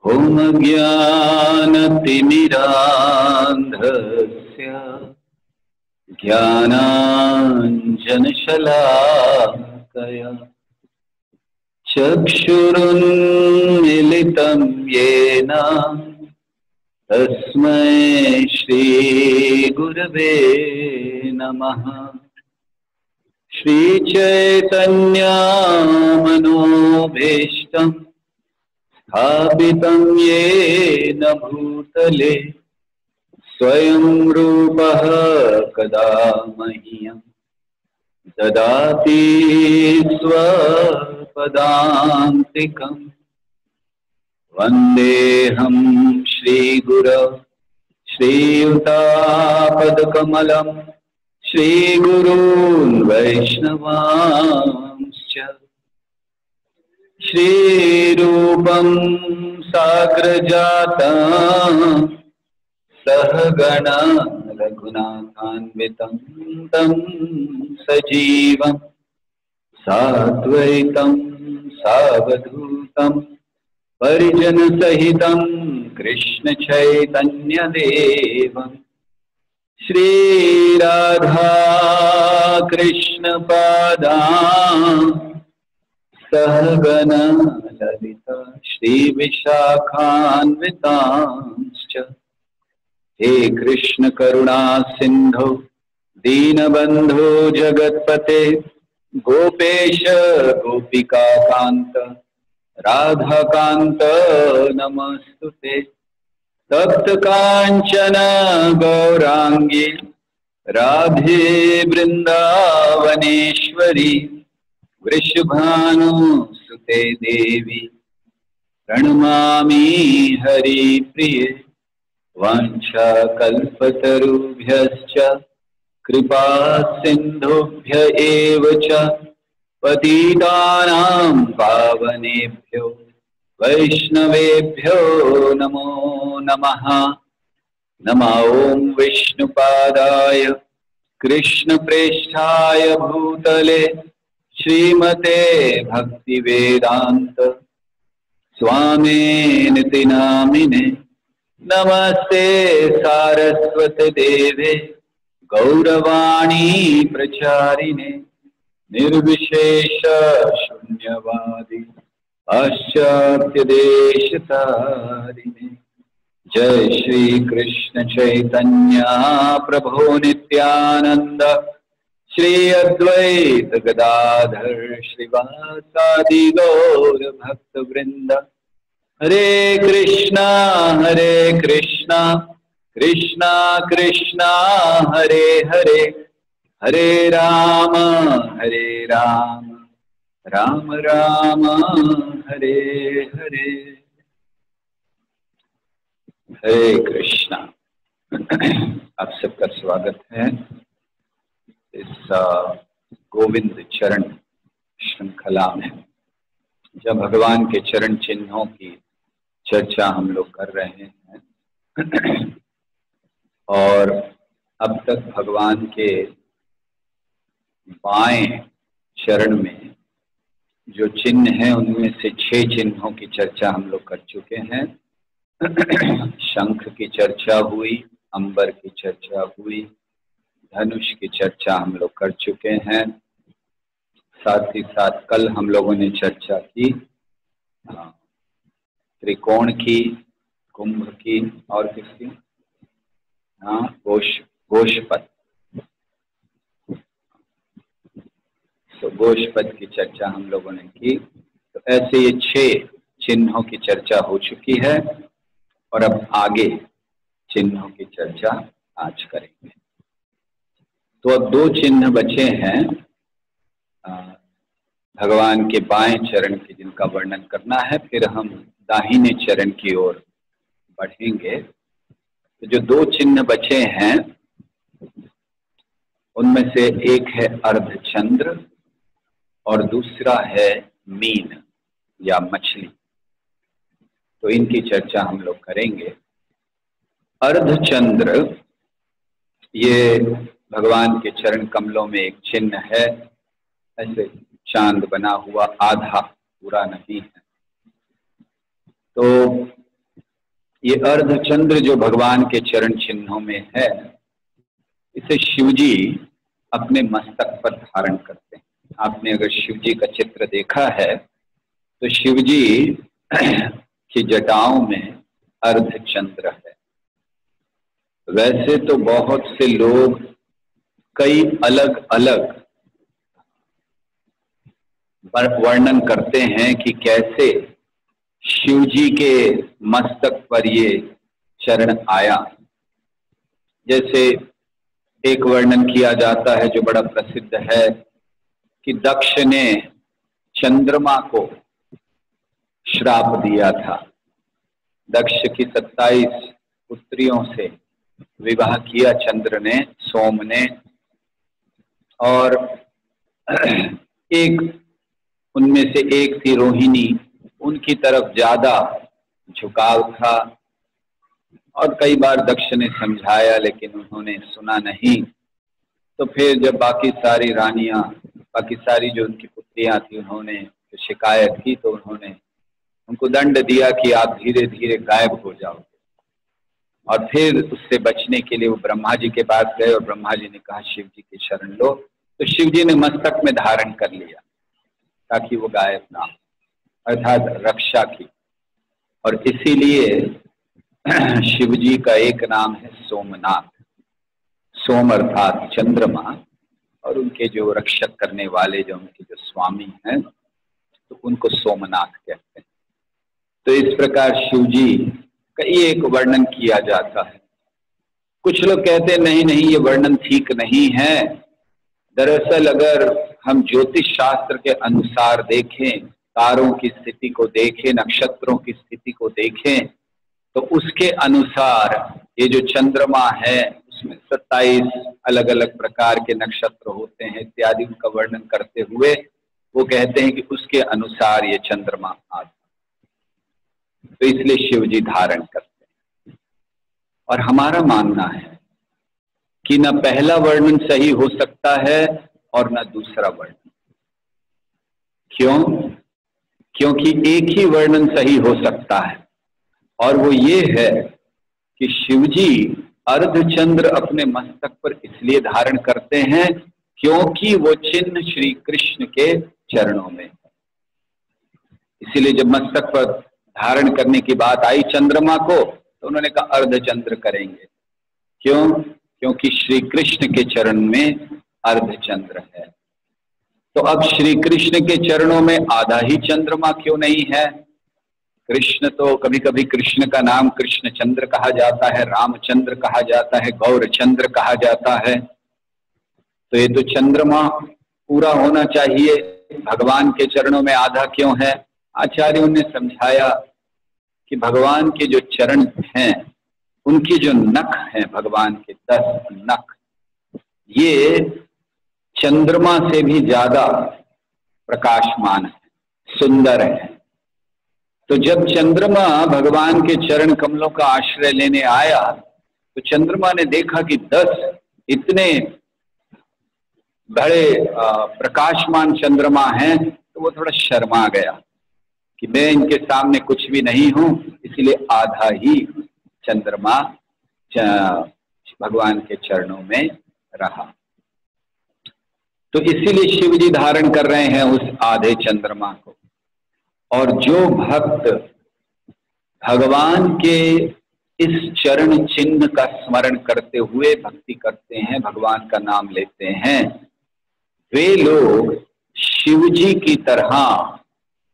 ॐ ज्ञानतिमिरान्धस्य ज्ञानाञ्जनशलाकया चक्षुरुन्मिलितं येन तस्मै श्रीगुरवे नमः। श्रीचैतन्यमनोभीष्टं स्थापितं येन भूतले स्वयं रूपः कदा मह्यं ददाति स्वपदान्तिकम्। वन्देऽहं श्रीगुरौ श्रीयुतापदकमलं श्रीगुरून् वैष्णवांश्च। श्रीरूपं साग्रजातं सहगण रघुनाथान्वितं तं सजीवं साद्वैतं सावधूतं परिजनसहितं कृष्ण चैतन्यदेवं श्रीराधा कृष्ण पादान् सहगण ललिता श्रीविशाखान्वितांश्च। हे कृष्ण करुणा सिंधो दीनबंधो जगत्पते गोपेश गोपिका कांत राधाकांत नमस्तुते। तप्त कांचन गौरांगी राधे वृंदावनेश्वरी वृषभानुसुते देवी प्रणमामि हरिप्रिये। वाञ्छाकल्पतरुभ्यश्च कृपा सिन्धुभ्य एव च पतितानां पावनेभ्यो वैष्णवेभ्यो नमो नमः। नमो ॐ विष्णुपादाय कृष्णप्रेष्ठाय भूतले श्रीमते भक्तिवेदान्त स्वामिनिति नामिने। नमस्ते सारस्वती देवे गौरवाणी प्रचारिणे निर्विशेष शून्यवादी पाश्चात्य देशतारिणे। जय श्री कृष्ण चैतन्य प्रभो नित्यानंद श्री अद्वैत गदाधर श्रीवासादि गौर भक्त वृंद। हरे कृष्णा कृष्णा कृष्णा हरे हरे हरे राम राम राम हरे हरे। हरे कृष्णा। आप सबका स्वागत है इस गोविंद चरण श्रृंखला में, जब भगवान के चरण चिन्हों की चर्चा हम लोग कर रहे हैं। और अब तक भगवान के बाएं चरण में जो चिन्ह हैं उनमें से 6 चिन्हों की चर्चा हम लोग कर चुके हैं। शंख की चर्चा हुई, अंबर की चर्चा हुई, धनुष की चर्चा हम लोग कर चुके हैं। साथ ही साथ कल हम लोगों ने चर्चा की त्रिकोण की, कुंभ की और किसकी, गोशपद। तो गोशपद की चर्चा हम लोगों ने की। तो ऐसे ये 6 चिन्हों की चर्चा हो चुकी है और अब आगे चिन्हों की चर्चा आज करेंगे। तो अब 2 चिन्ह बचे हैं भगवान के बाएं चरण के, जिनका वर्णन करना है। फिर हम दाहिने चरण की ओर बढ़ेंगे। तो जो 2 चिन्ह बचे हैं उनमें से एक है अर्धचंद्र और दूसरा है मीन या मछली। तो इनकी चर्चा हम लोग करेंगे। अर्धचंद्र ये भगवान के चरण कमलों में एक चिन्ह है। ऐसे चांद बना हुआ, आधा पूरा नहीं है। तो ये अर्धचंद्र जो भगवान के चरण चिन्हों में है, इसे शिवजी अपने मस्तक पर धारण करते हैं। आपने अगर शिवजी का चित्र देखा है तो शिवजी की जटाओं में अर्धचंद्र है। वैसे तो बहुत से लोग कई अलग अलग वर्णन करते हैं कि कैसे शिवजी के मस्तक पर ये चरण आया। जैसे एक वर्णन किया जाता है जो बड़ा प्रसिद्ध है कि दक्ष ने चंद्रमा को श्राप दिया था। दक्ष की 27 पुत्रियों से विवाह किया चंद्र ने, सोम ने, और एक उनमें से एक थी रोहिणी, उनकी तरफ ज्यादा झुकाव था। और कई बार दक्ष ने समझाया लेकिन उन्होंने सुना नहीं। तो फिर जब बाकी सारी रानियां, बाकी सारी जो उनकी पुत्रियां थी, उन्होंने जो शिकायत की तो उन्होंने उनको दंड दिया कि आप धीरे धीरे गायब हो जाओगे। और फिर उससे बचने के लिए वो ब्रह्मा जी के पास गए और ब्रह्मा जी ने कहा शिव जी की शरण लो। तो शिव जी ने मस्तक में धारण कर लिया ताकि वो गायब ना हो, अर्थात रक्षा की। और इसीलिए शिव जी का एक नाम है सोमनाथ। सोम अर्थात चंद्रमा, और उनके जो रक्षक करने वाले, जो उनके जो स्वामी हैं, तो उनको सोमनाथ कहते हैं। तो इस प्रकार शिव जी का ये एक वर्णन किया जाता है। कुछ लोग कहते हैं नहीं नहीं, ये वर्णन ठीक नहीं है। दरअसल अगर हम ज्योतिष शास्त्र के अनुसार देखें, तारों की स्थिति को देखें, नक्षत्रों की स्थिति को देखें, तो उसके अनुसार ये जो चंद्रमा है उसमें 27 अलग अलग प्रकार के नक्षत्र होते हैं इत्यादि, उनका वर्णन करते हुए वो कहते हैं कि उसके अनुसार ये चंद्रमा आता। तो इसलिए शिव जी धारण करते हैं। और हमारा मानना है कि न पहला वर्णन सही हो सकता है और न दूसरा वर्णन। क्यों? क्योंकि एक ही वर्णन सही हो सकता है, और वो ये है कि शिवजी अर्धचंद्र अपने मस्तक पर इसलिए धारण करते हैं क्योंकि वो चिन्ह श्री कृष्ण के चरणों में। इसीलिए जब मस्तक पर धारण करने की बात आई चंद्रमा को, तो उन्होंने कहा अर्धचंद्र करेंगे। क्यों? क्योंकि श्री कृष्ण के चरण में अर्धचंद्र है। तो अब श्री कृष्ण के चरणों में आधा ही चंद्रमा क्यों नहीं है? कृष्ण तो कभी कभी कृष्ण का नाम कृष्ण चंद्र कहा जाता है, रामचंद्र कहा जाता है, गौरचंद्र कहा जाता है। तो ये तो चंद्रमा पूरा होना चाहिए, भगवान के चरणों में आधा क्यों है? आचार्यों ने समझाया कि भगवान के जो चरण हैं, उनकी जो नख हैं, भगवान के 10 नख, ये चंद्रमा से भी ज्यादा प्रकाशमान है, सुंदर है। तो जब चंद्रमा भगवान के चरण कमलों का आश्रय लेने आया, तो चंद्रमा ने देखा कि 10 इतने बड़े प्रकाशमान चंद्रमा हैं, तो वो थोड़ा शर्मा गया कि मैं इनके सामने कुछ भी नहीं हूं। इसलिए आधा ही चंद्रमा भगवान के चरणों में रहा। तो इसीलिए शिव जी धारण कर रहे हैं उस आधे चंद्रमा को। और जो भक्त भगवान के इस चरण चिन्ह का स्मरण करते हुए भक्ति करते हैं, भगवान का नाम लेते हैं, वे लोग शिव जी की तरह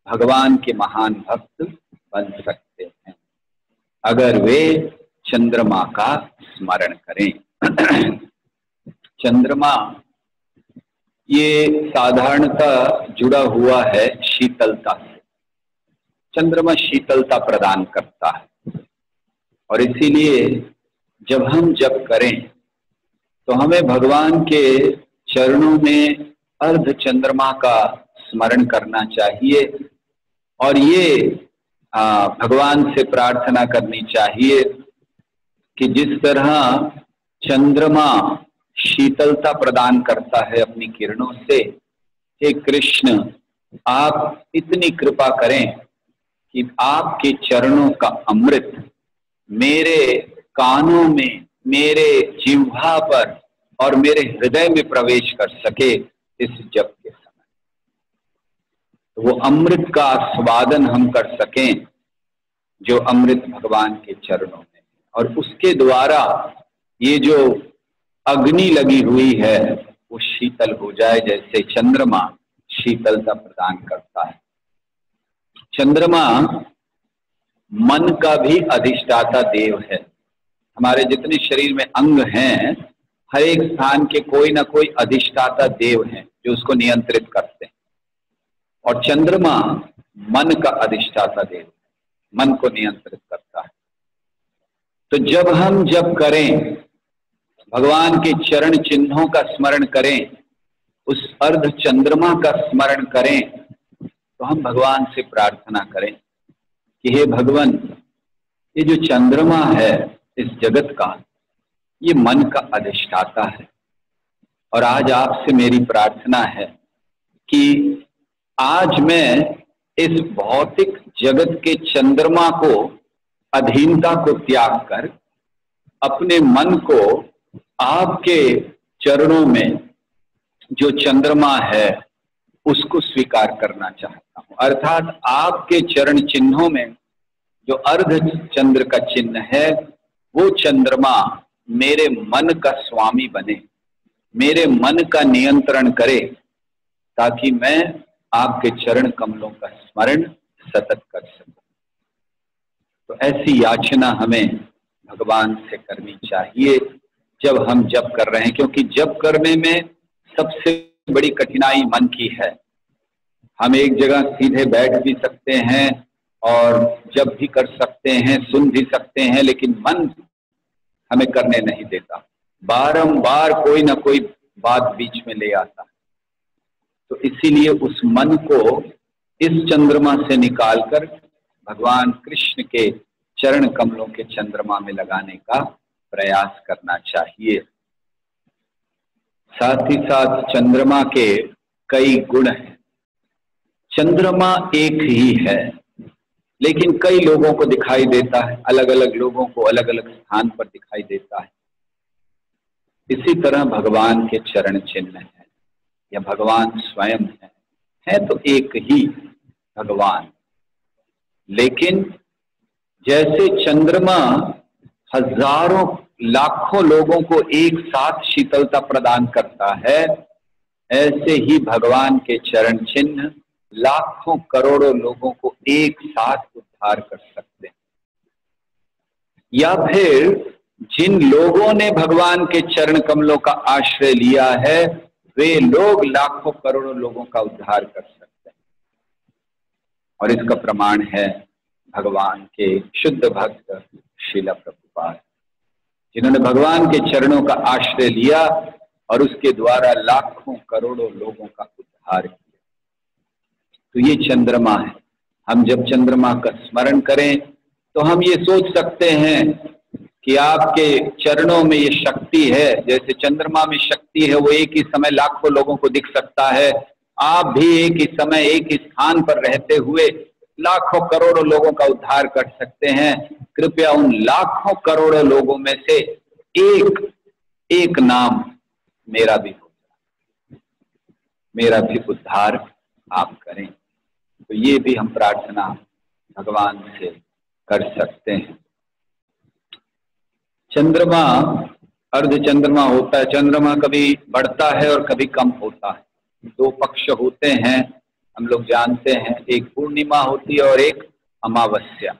भगवान के महान भक्त बन सकते हैं अगर वे चंद्रमा का स्मरण करें। चंद्रमा ये साधारणतः जुड़ा हुआ है शीतलता से। चंद्रमा शीतलता प्रदान करता है, और इसीलिए जब हम जप करें तो हमें भगवान के चरणों में अर्ध चंद्रमा का स्मरण करना चाहिए। और ये भगवान से प्रार्थना करनी चाहिए कि जिस तरह चंद्रमा शीतलता प्रदान करता है अपनी किरणों से, हे कृष्ण आप इतनी कृपा करें कि आपके चरणों का अमृत मेरे कानों में, मेरे जिह्वा पर और मेरे हृदय में प्रवेश कर सके इस जप के समय, तो वो अमृत का आस्वादन हम कर सकें जो अमृत भगवान के चरणों में, और उसके द्वारा ये जो अग्नि लगी हुई है वो शीतल हो जाए, जैसे चंद्रमा शीतलता प्रदान करता है। चंद्रमा मन का भी अधिष्ठाता देव है। हमारे जितने शरीर में अंग हैं, हर एक स्थान के कोई ना कोई अधिष्ठाता देव हैं जो उसको नियंत्रित करते हैं, और चंद्रमा मन का अधिष्ठाता देव, मन को नियंत्रित करता है। तो जब हम जप करें, भगवान के चरण चिन्हों का स्मरण करें, उस अर्ध चंद्रमा का स्मरण करें, तो हम भगवान से प्रार्थना करें कि हे भगवान, ये जो चंद्रमा है इस जगत का, ये मन का अधिष्ठाता है, और आज आपसे मेरी प्रार्थना है कि आज मैं इस भौतिक जगत के चंद्रमा को, अधीनता को त्याग कर अपने मन को आपके चरणों में जो चंद्रमा है उसको स्वीकार करना चाहता हूं। अर्थात आपके चरण चिन्हों में जो अर्ध चंद्र का चिन्ह है, वो चंद्रमा मेरे मन का स्वामी बने, मेरे मन का नियंत्रण करे, ताकि मैं आपके चरण कमलों का स्मरण सतत कर सकूं। तो ऐसी याचना हमें भगवान से करनी चाहिए जब हम जप कर रहे हैं, क्योंकि जप करने में सबसे बड़ी कठिनाई मन की है। हम एक जगह सीधे बैठ भी सकते हैं और जप भी कर सकते हैं, सुन भी सकते हैं, लेकिन मन हमें करने नहीं देता, बारंबार कोई ना कोई बात बीच में ले आता है। तो इसीलिए उस मन को इस चंद्रमा से निकालकर भगवान कृष्ण के चरण कमलों के चंद्रमा में लगाने का प्रयास करना चाहिए। साथ ही साथ चंद्रमा के कई गुण हैं। चंद्रमा एक ही है, लेकिन कई लोगों को दिखाई देता है, अलग अलग लोगों को अलग अलग स्थान पर दिखाई देता है। इसी तरह भगवान के चरण चिन्ह है, या भगवान स्वयं है तो एक ही भगवान, लेकिन जैसे चंद्रमा हजारों लाखों लोगों को एक साथ शीतलता प्रदान करता है, ऐसे ही भगवान के चरण चिन्ह लाखों करोड़ों लोगों को एक साथ उद्धार कर सकते हैं। या फिर जिन लोगों ने भगवान के चरण कमलों का आश्रय लिया है, वे लोग लाखों करोड़ों लोगों का उद्धार कर सकते हैं। और इसका प्रमाण है भगवान के शुद्ध भक्त श्रील प्रभुपाद, जिन्होंने भगवान के चरणों का आश्रय लिया और उसके द्वारा लाखों करोड़ों लोगों का उद्धार किया। तो ये चंद्रमा है। हम जब चंद्रमा का स्मरण करें तो हम ये सोच सकते हैं कि आपके चरणों में ये शक्ति है, जैसे चंद्रमा में शक्ति है, वो एक ही समय लाखों लोगों को दिख सकता है। आप भी एक ही समय एक ही स्थान पर रहते हुए लाखों करोड़ों लोगों का उद्धार कर सकते हैं। कृपया उन लाखों करोड़ों लोगों में से एक नाम मेरा भी हो, मेरा भी उद्धार आप करें। तो ये भी हम प्रार्थना भगवान से कर सकते हैं। चंद्रमा अर्ध चंद्रमा होता है। चंद्रमा कभी बढ़ता है और कभी कम होता है। दो पक्ष होते हैं, हम लोग जानते हैं, एक पूर्णिमा होती है और एक अमावस्या।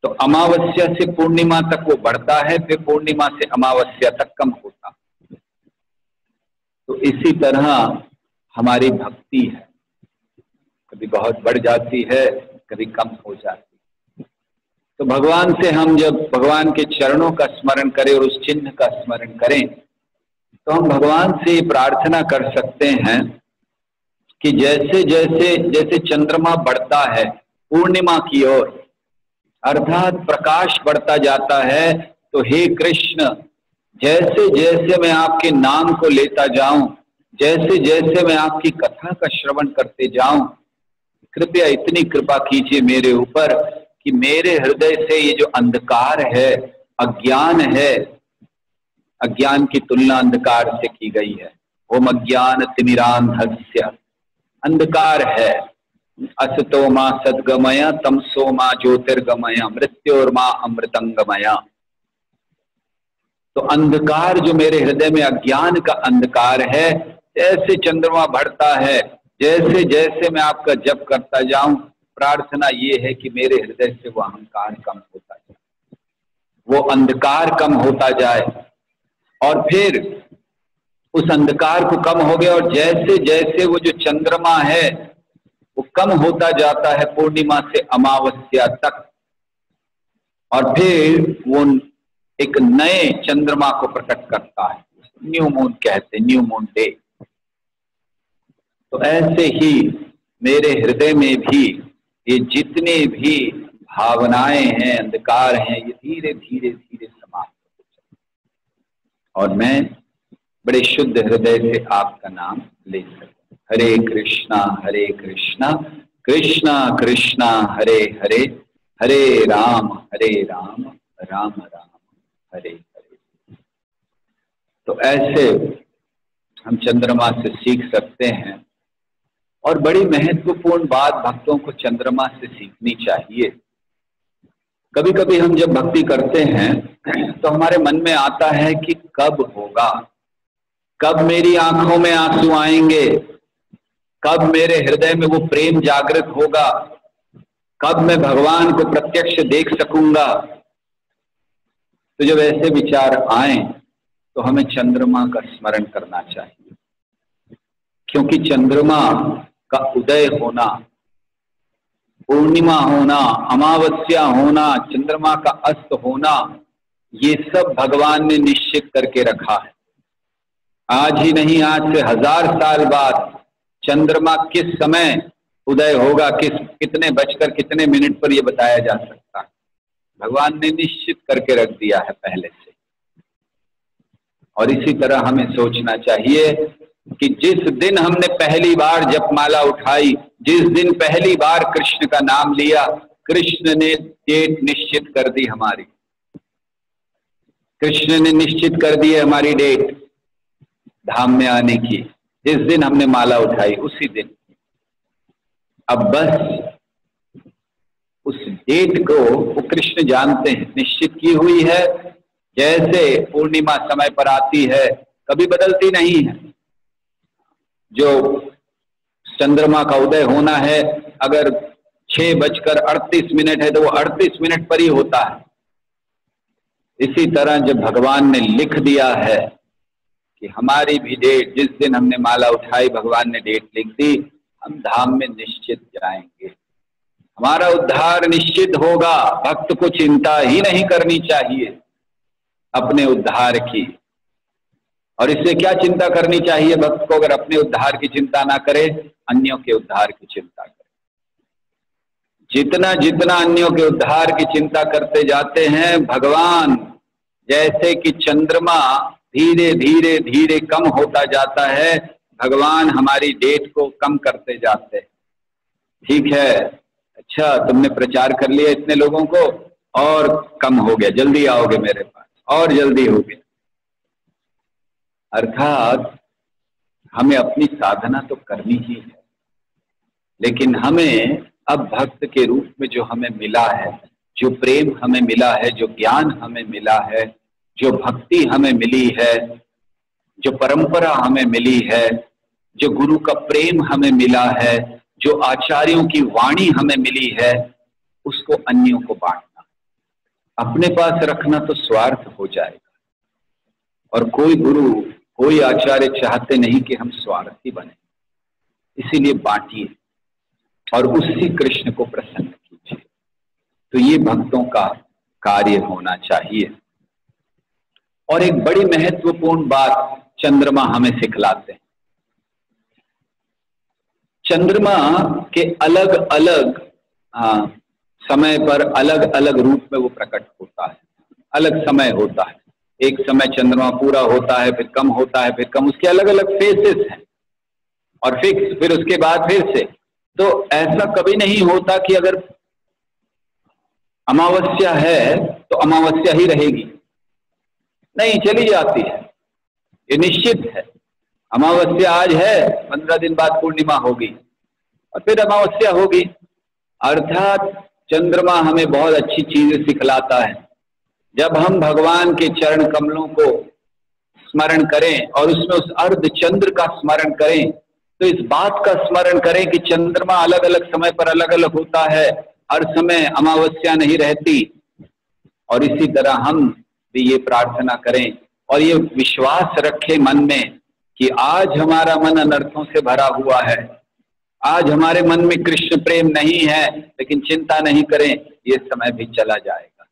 तो अमावस्या से पूर्णिमा तक वो बढ़ता है, फिर पूर्णिमा से अमावस्या तक कम होता है। तो इसी तरह हमारी भक्ति है, कभी बहुत बढ़ जाती है, कभी कम हो जाती है। तो भगवान से हम जब भगवान के चरणों का स्मरण करें और उस चिन्ह का स्मरण करें, तो हम भगवान से प्रार्थना कर सकते हैं कि जैसे जैसे जैसे चंद्रमा बढ़ता है पूर्णिमा की ओर, अर्थात प्रकाश बढ़ता जाता है, तो हे कृष्ण, जैसे जैसे मैं आपके नाम को लेता जाऊं, जैसे जैसे मैं आपकी कथा का श्रवण करते जाऊं, कृपया इतनी कृपा कीजिए मेरे ऊपर कि मेरे हृदय से ये जो अंधकार है, अज्ञान है, अज्ञान की तुलना अंधकार से की गई है। ओम अज्ञान तिमिरांधस्य, अंधकार है। असतो मां सद्गमय तमसो मां ज्योतिर्गमय मृत्योर्मा अमृतंगमय। तो अंधकार जो मेरे हृदय में अज्ञान का अंधकार है, जैसे चंद्रमा बढ़ता है, जैसे जैसे मैं आपका जप करता जाऊं, प्रार्थना ये है कि मेरे हृदय से वो अहंकार कम होता जाए, वो अंधकार कम होता जाए। और फिर उस अंधकार को कम हो गया और जैसे जैसे वो जो चंद्रमा है वो कम होता जाता है पूर्णिमा से अमावस्या तक, और फिर वो एक नए चंद्रमा को प्रकट करता है, न्यू मून कहते हैं, न्यू मून डे। तो ऐसे ही मेरे हृदय में भी ये जितने भी भावनाएं हैं, अंधकार हैं, ये धीरे धीरे धीरे समाप्त हो जाए और मैं बड़े शुद्ध हृदय से आपका नाम ले सकूं। हरे कृष्णा कृष्णा कृष्णा हरे हरे, हरे राम राम राम हरे हरे। तो ऐसे हम चंद्रमा से सीख सकते हैं। और बड़ी महत्वपूर्ण बात भक्तों को चंद्रमा से सीखनी चाहिए। कभी कभी हम जब भक्ति करते हैं तो हमारे मन में आता है कि कब होगा, कब मेरी आंखों में आंसू आएंगे, कब मेरे हृदय में वो प्रेम जागृत होगा, कब मैं भगवान को प्रत्यक्ष देख सकूंगा। तो जब ऐसे विचार आए तो हमें चंद्रमा का स्मरण करना चाहिए, क्योंकि चंद्रमा का उदय होना, पूर्णिमा होना, अमावस्या होना, चंद्रमा का अस्त होना, ये सब भगवान ने निश्चित करके रखा है। आज ही नहीं, आज से 1000 साल बाद चंद्रमा किस समय उदय होगा, कितने बजकर कितने मिनट पर, यह बताया जा सकता है। भगवान ने निश्चित करके रख दिया है पहले से। और इसी तरह हमें सोचना चाहिए कि जिस दिन हमने पहली बार जपमाला उठाई, जिस दिन पहली बार कृष्ण का नाम लिया, कृष्ण ने डेट निश्चित कर दी हमारी, कृष्ण ने निश्चित कर दी है हमारी डेट धाम में आने की। जिस दिन हमने माला उठाई उसी दिन। अब बस उस डेट को वो कृष्ण जानते हैं, निश्चित की हुई है। जैसे पूर्णिमा समय पर आती है, कभी बदलती नहीं है। जो चंद्रमा का उदय होना है, अगर 6:38 है तो वो 38 मिनट पर ही होता है। इसी तरह जब भगवान ने लिख दिया है कि हमारी भी डेट, जिस दिन हमने माला उठाई भगवान ने डेट लिख दी, हम धाम में निश्चित जाएंगे, हमारा उद्धार निश्चित होगा। भक्त को चिंता ही नहीं करनी चाहिए अपने उद्धार की। और इससे क्या चिंता करनी चाहिए भक्त को? अगर अपने उद्धार की चिंता ना करे, अन्यों के उद्धार की चिंता करे। जितना जितना अन्यों के उद्धार की चिंता करते जाते हैं, भगवान जैसे कि चंद्रमा धीरे धीरे धीरे कम होता जाता है, भगवान हमारी डेट को कम करते जाते हैं। ठीक है, अच्छा तुमने प्रचार कर लिया इतने लोगों को, और कम हो गया, जल्दी आओगे मेरे पास, और जल्दी हो गया। अर्थात हमें अपनी साधना तो करनी ही है, लेकिन हमें अब भक्त के रूप में जो हमें मिला है, जो प्रेम हमें मिला है, जो ज्ञान हमें मिला है, जो भक्ति हमें मिली है, जो परंपरा हमें मिली है, जो गुरु का प्रेम हमें मिला है, जो आचार्यों की वाणी हमें मिली है, उसको अन्यों को बांटना। अपने पास रखना तो स्वार्थ हो जाएगा। और कोई गुरु, कोई आचार्य चाहते नहीं कि हम स्वार्थी बने, इसीलिए बांटिए और उसी कृष्ण को प्रसन्न कीजिए। तो ये भक्तों का कार्य होना चाहिए। और एक बड़ी महत्वपूर्ण बात चंद्रमा हमें सिखलाते हैं। चंद्रमा के अलग अलग समय पर अलग अलग रूप में वो प्रकट होता है, अलग समय होता है। एक समय चंद्रमा पूरा होता है, फिर कम होता है, फिर कम, उसके अलग अलग फेसेस हैं और फिक्स, फिर उसके बाद फिर से। तो ऐसा कभी नहीं होता कि अगर अमावस्या है तो अमावस्या ही रहेगी, नहीं चली जाती है, ये निश्चित है। अमावस्या आज है, 15 दिन बाद पूर्णिमा होगी और फिर अमावस्या होगी। अर्थात चंद्रमा हमें बहुत अच्छी चीजें सिखलाता है। जब हम भगवान के चरण कमलों को स्मरण करें और उसमें उस अर्ध चंद्र का स्मरण करें, तो इस बात का स्मरण करें कि चंद्रमा अलग अलग समय पर अलग अलग होता है, हर समय अमावस्या नहीं रहती। और इसी तरह हम भी ये प्रार्थना करें और ये विश्वास रखें मन में कि आज हमारा मन अनर्थों से भरा हुआ है, आज हमारे मन में कृष्ण प्रेम नहीं है, लेकिन चिंता नहीं करें, ये समय भी चला जाएगा।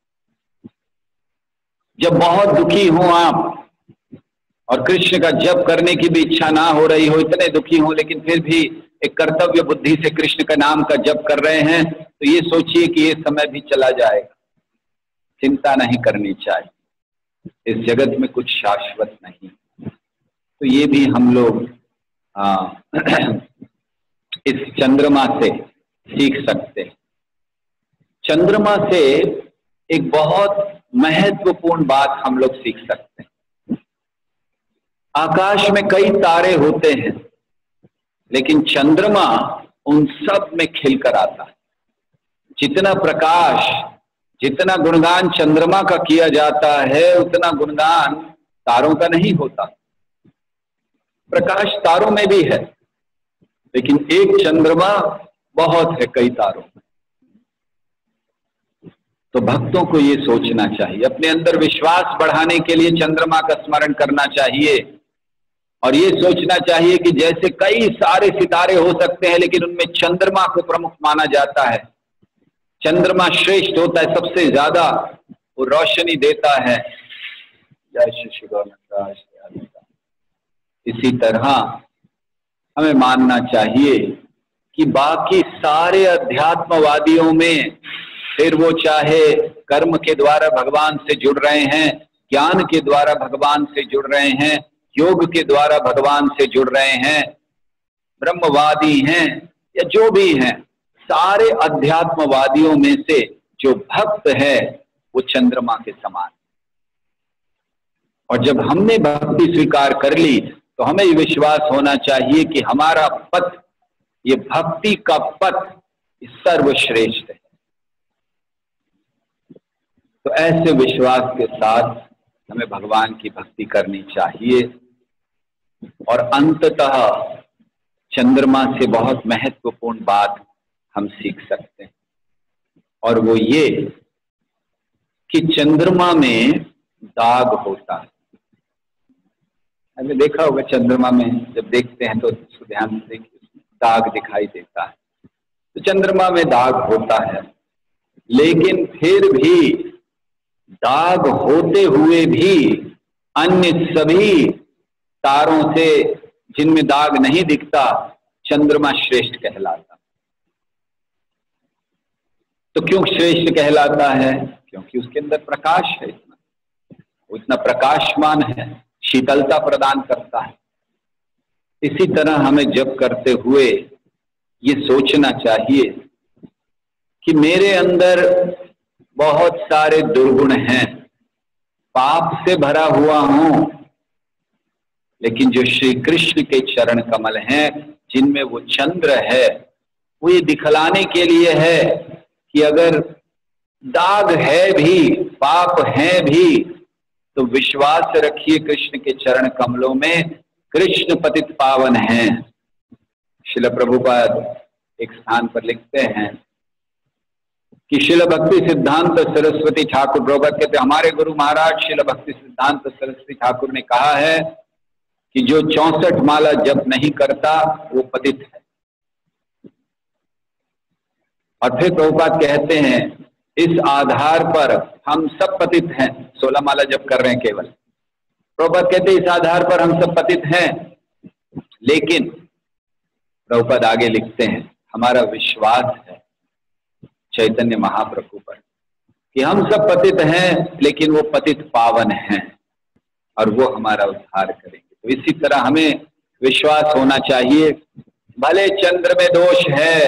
जब बहुत दुखी हो आप और कृष्ण का जप करने की भी इच्छा ना हो रही हो, इतने दुखी हो, लेकिन फिर भी एक कर्तव्य बुद्धि से कृष्ण का नाम का जप कर रहे हैं, तो ये सोचिए कि ये समय भी चला जाएगा। चिंता नहीं करनी चाहिए, इस जगत में कुछ शाश्वत नहीं। तो ये भी हम लोग इस चंद्रमा से सीख सकते हैं। चंद्रमा से एक बहुत महत्वपूर्ण बात हम लोग सीख सकते हैं। आकाश में कई तारे होते हैं, लेकिन चंद्रमा उन सब में खिलकर आता है। जितना प्रकाश, जितना गुणगान चंद्रमा का किया जाता है, उतना गुणगान तारों का नहीं होता। प्रकाश तारों में भी है, लेकिन एक चंद्रमा बहुत है कई तारों में। तो भक्तों को ये सोचना चाहिए, अपने अंदर विश्वास बढ़ाने के लिए चंद्रमा का स्मरण करना चाहिए और ये सोचना चाहिए कि जैसे कई सारे सितारे हो सकते हैं, लेकिन उनमें चंद्रमा को प्रमुख माना जाता है। चंद्रमा श्रेष्ठ होता है, सबसे ज्यादा वो रोशनी देता है। जय श्री श्री गौर। इसी तरह हमें मानना चाहिए कि बाकी सारे अध्यात्मवादियों में, फिर वो चाहे कर्म के द्वारा भगवान से जुड़ रहे हैं, ज्ञान के द्वारा भगवान से जुड़ रहे हैं, योग के द्वारा भगवान से जुड़ रहे हैं, ब्रह्मवादी हैं या जो भी हैं, सारे अध्यात्मवादियों में से जो भक्त है वो चंद्रमा के समान। और जब हमने भक्ति स्वीकार कर ली तो हमें विश्वास होना चाहिए कि हमारा पथ, ये भक्ति का पथ सर्वश्रेष्ठ है। तो ऐसे विश्वास के साथ हमें भगवान की भक्ति करनी चाहिए। और अंततः चंद्रमा से बहुत महत्वपूर्ण बात हम सीख सकते हैं, और वो ये कि चंद्रमा में दाग होता है। हमने देखा होगा चंद्रमा में जब देखते हैं तो ध्यान से दाग दिखाई देता है। तो चंद्रमा में दाग होता है, लेकिन फिर भी दाग होते हुए भी अन्य सभी तारों से जिनमें दाग नहीं दिखता, चंद्रमा श्रेष्ठ कहलाता। तो क्यों श्रेष्ठ कहलाता है? क्योंकि उसके अंदर प्रकाश है, वो इतना प्रकाशमान है, शीतलता प्रदान करता है। इसी तरह हमें जप करते हुए ये सोचना चाहिए कि मेरे अंदर बहुत सारे दुर्गुण हैं, पाप से भरा हुआ हूं, लेकिन जो श्री कृष्ण के चरण कमल हैं, जिनमें वो चंद्र है, वो ये दिखलाने के लिए है कि अगर दाग है भी, पाप है भी, तो विश्वास रखिए कृष्ण के चरण कमलों में, कृष्ण पतित पावन हैं। श्रील प्रभुपाद एक स्थान पर लिखते हैं कि श्रील भक्ति सिद्धांत सरस्वती ठाकुर, प्रभुपाद कहते हमारे गुरु महाराज श्रील भक्ति सिद्धांत सरस्वती ठाकुर ने कहा है कि जो 64 माला जप नहीं करता वो पतित है। और फिर प्रभुपाद कहते हैं इस आधार पर हम सब पतित हैं, 16 माला जप कर रहे हैं केवल। प्रभुपाद कहते हैं इस आधार पर हम सब पतित हैं, लेकिन प्रभुपाद आगे लिखते हैं हमारा विश्वास है चैतन्य महाप्रभु पर कि हम सब पतित हैं, लेकिन वो पतित पावन हैं और वो हमारा उद्धार करेंगे। तो इसी तरह हमें विश्वास होना चाहिए, भले चंद्र में दोष है,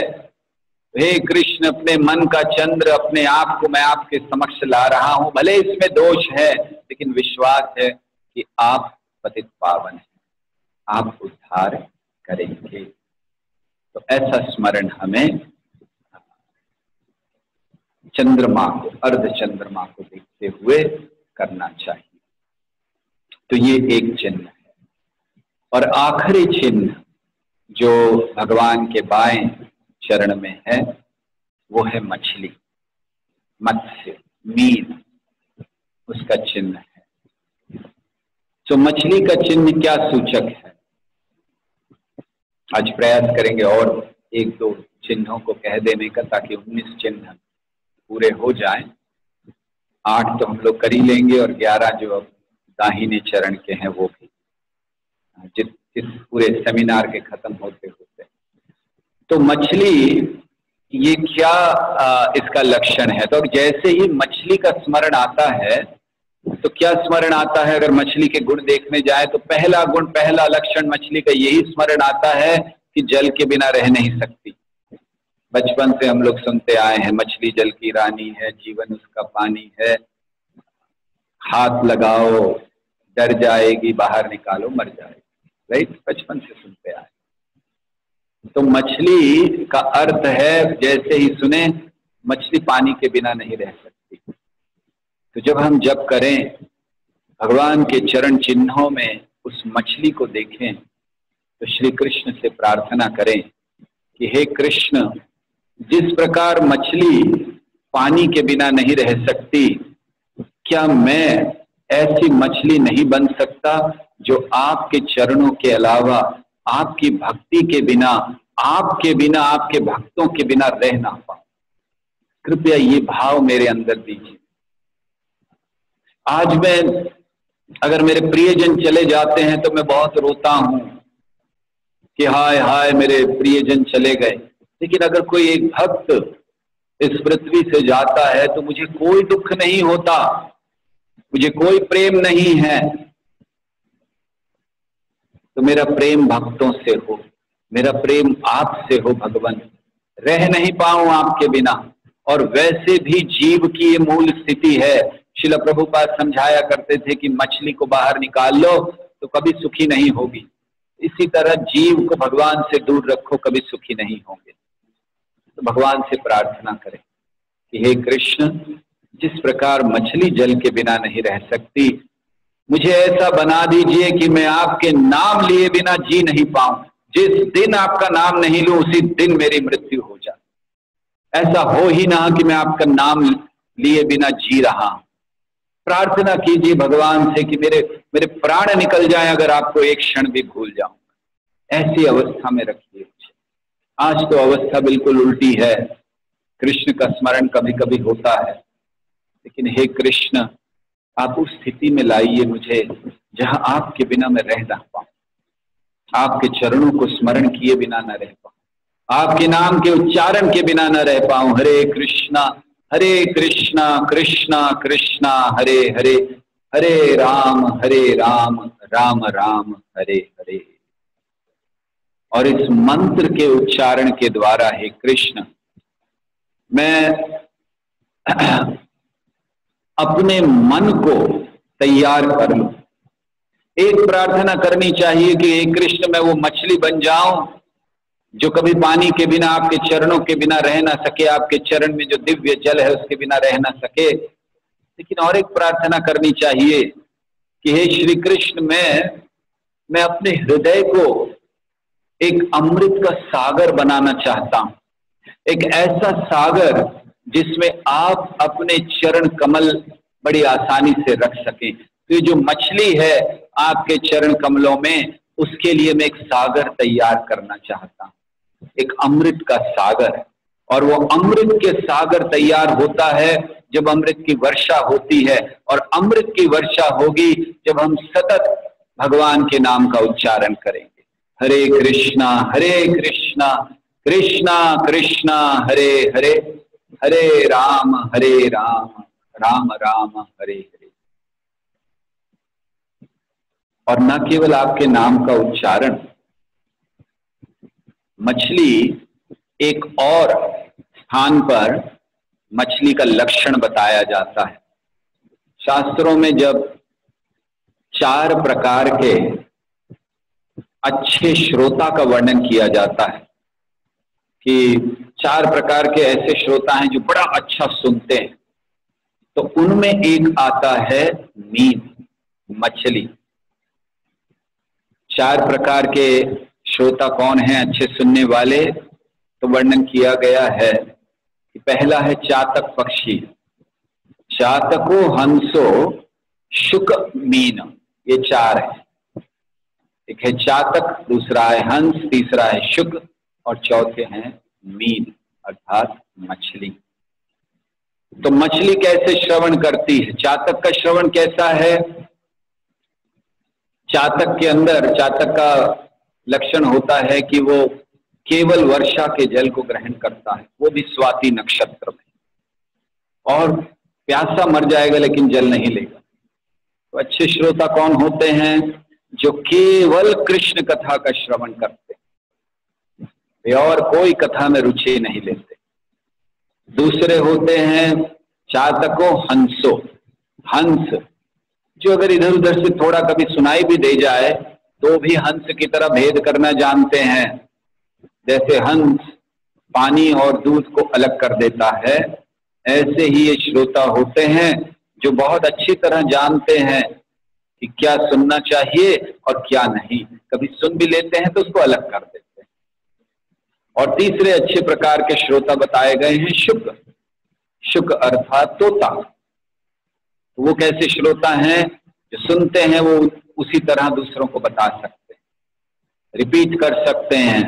हे कृष्ण, अपने मन का चंद्र, अपने आप को मैं आपके समक्ष ला रहा हूं, भले इसमें दोष है लेकिन विश्वास है कि आप पतित पावन हैं, आप उद्धार करेंगे। तो ऐसा स्मरण हमें चंद्रमा को, अर्ध चंद्रमा को देखते हुए करना चाहिए। तो ये एक चिन्ह है। और आखिरी चिन्ह जो भगवान के बाएं चरण में है वो है मछली, मत्स्य, मीन, उसका चिन्ह है। तो मछली का चिन्ह क्या सूचक है? आज प्रयास करेंगे और एक दो चिन्हों को कह देने का, ताकि 19 चिन्ह पूरे हो जाएं। 8 तो हम लोग कर ही लेंगे और 11 जो अब दाहिने चरण के हैं वो भी, जिस पूरे सेमिनार के खत्म होते होते। तो मछली ये क्या इसका लक्षण है? तो जैसे ही मछली का स्मरण आता है तो क्या स्मरण आता है? अगर मछली के गुण देखने जाए तो पहला गुण, पहला लक्षण मछली का यही स्मरण आता है कि जल के बिना रह नहीं सकती। बचपन से हम लोग सुनते आए हैं, मछली जल की रानी है, जीवन उसका पानी है, हाथ लगाओ डर जाएगी, बाहर निकालो मर जाएगी। राइट, बचपन से सुनते आए। तो मछली का अर्थ है, जैसे ही सुने, मछली पानी के बिना नहीं रह सकती। तो जब हम जप करें, भगवान के चरण चिन्हों में उस मछली को देखें, तो श्री कृष्ण से प्रार्थना करें कि हे कृष्ण, जिस प्रकार मछली पानी के बिना नहीं रह सकती, क्या मैं ऐसी मछली नहीं बन सकता जो आपके चरणों के अलावा, आपकी भक्ति के बिना, आपके बिना, आपके भक्तों के बिना रह ना पाऊं? कृपया ये भाव मेरे अंदर दीजिए। आज मैं, अगर मेरे प्रियजन चले जाते हैं तो मैं बहुत रोता हूं कि हाय हाय मेरे प्रियजन चले गए। लेकिन अगर कोई एक भक्त इस पृथ्वी से जाता है तो मुझे कोई दुख नहीं होता, मुझे कोई प्रेम नहीं है। तो मेरा प्रेम भक्तों से हो, मेरा प्रेम आपसे हो भगवान। रह नहीं पाऊं आपके बिना। और वैसे भी जीव की ये मूल स्थिति है। श्रील प्रभुपाद समझाया करते थे कि मछली को बाहर निकाल लो तो कभी सुखी नहीं होगी, इसी तरह जीव को भगवान से दूर रखो, कभी सुखी नहीं होंगे। तो भगवान से प्रार्थना करें कि हे कृष्ण, जिस प्रकार मछली जल के बिना नहीं रह सकती, मुझे ऐसा बना दीजिए कि मैं आपके नाम लिए बिना जी नहीं पाऊं। जिस दिन आपका नाम नहीं लूं उसी दिन मेरी मृत्यु हो जाए। ऐसा हो ही ना कि मैं आपका नाम लिए बिना जी रहा हूं। प्रार्थना कीजिए भगवान से कि मेरे प्राण निकल जाए अगर आपको एक क्षण भी भूल जाऊं। ऐसी अवस्था में रखिए मुझे। आज तो अवस्था बिल्कुल उल्टी है। कृष्ण का स्मरण कभी कभी होता है, लेकिन हे कृष्ण, आप उस स्थिति में लाइए मुझे जहां आपके बिना मैं रह ना पाऊं, आपके चरणों को स्मरण किए बिना न रह पाऊं, आपके नाम के उच्चारण के बिना न रह पाऊं। हरे कृष्णा कृष्णा कृष्णा हरे हरे, हरे राम राम राम हरे हरे। और इस मंत्र के उच्चारण के द्वारा हे कृष्ण, मैं अपने मन को तैयार कर लूं। एक प्रार्थना करनी चाहिए कि हे कृष्ण, मैं वो मछली बन जाऊं जो कभी पानी के बिना, आपके चरणों के बिना रह ना सके, आपके चरण में जो दिव्य जल है उसके बिना रह ना सके। लेकिन और एक प्रार्थना करनी चाहिए कि हे श्री कृष्ण, मैं अपने हृदय को एक अमृत का सागर बनाना चाहता हूं। एक ऐसा सागर जिसमें आप अपने चरण कमल बड़ी आसानी से रख सकें। तो ये जो मछली है आपके चरण कमलों में, उसके लिए मैं एक सागर तैयार करना चाहता हूं, एक अमृत का सागर। और वो अमृत के सागर तैयार होता है जब अमृत की वर्षा होती है, और अमृत की वर्षा होगी जब हम सतत भगवान के नाम का उच्चारण करेंगे। हरे कृष्णा कृष्णा कृष्णा हरे हरे, हरे राम राम राम हरे हरे। और न केवल आपके नाम का उच्चारण, मछली एक और स्थान पर मछली का लक्षण बताया जाता है। शास्त्रों में जब 4 प्रकार के अच्छे श्रोता का वर्णन किया जाता है कि 4 प्रकार के ऐसे श्रोता हैं जो बड़ा अच्छा सुनते हैं, तो उनमें एक आता है मीन, मछली। 4 प्रकार के श्रोता कौन हैं अच्छे सुनने वाले? तो वर्णन किया गया है कि पहला है चातक पक्षी, चातको हंसो शुक मीन, ये 4 है। एक है चातक, दूसरा है हंस, तीसरा है शुक और चौथे हैं मीन अर्थात मछली। तो मछली कैसे श्रवण करती है? चातक का श्रवण कैसा है? चातक के अंदर, चातक का लक्षण होता है कि वो केवल वर्षा के जल को ग्रहण करता है, वो भी स्वाति नक्षत्र में, और प्यासा मर जाएगा लेकिन जल नहीं लेगा। तो अच्छे श्रोता कौन होते हैं? जो केवल कृष्ण कथा का श्रवण करते हैं, वे और कोई कथा में रुचि नहीं लेते। दूसरे होते हैं चातको हंसो, हंस, जो अगर इधर उधर से थोड़ा कभी सुनाई भी दे जाए तो भी हंस की तरह भेद करना जानते हैं। जैसे हंस पानी और दूध को अलग कर देता है, ऐसे ही ये श्रोता होते हैं जो बहुत अच्छी तरह जानते हैं कि क्या सुनना चाहिए और क्या नहीं। कभी सुन भी लेते हैं तो उसको अलग कर देते हैं। और तीसरे अच्छे प्रकार के श्रोता बताए गए हैं शुक, शुक अर्थात तोता। वो कैसे श्रोता हैं? जो सुनते हैं वो उसी तरह दूसरों को बता सकते हैं, रिपीट कर सकते हैं,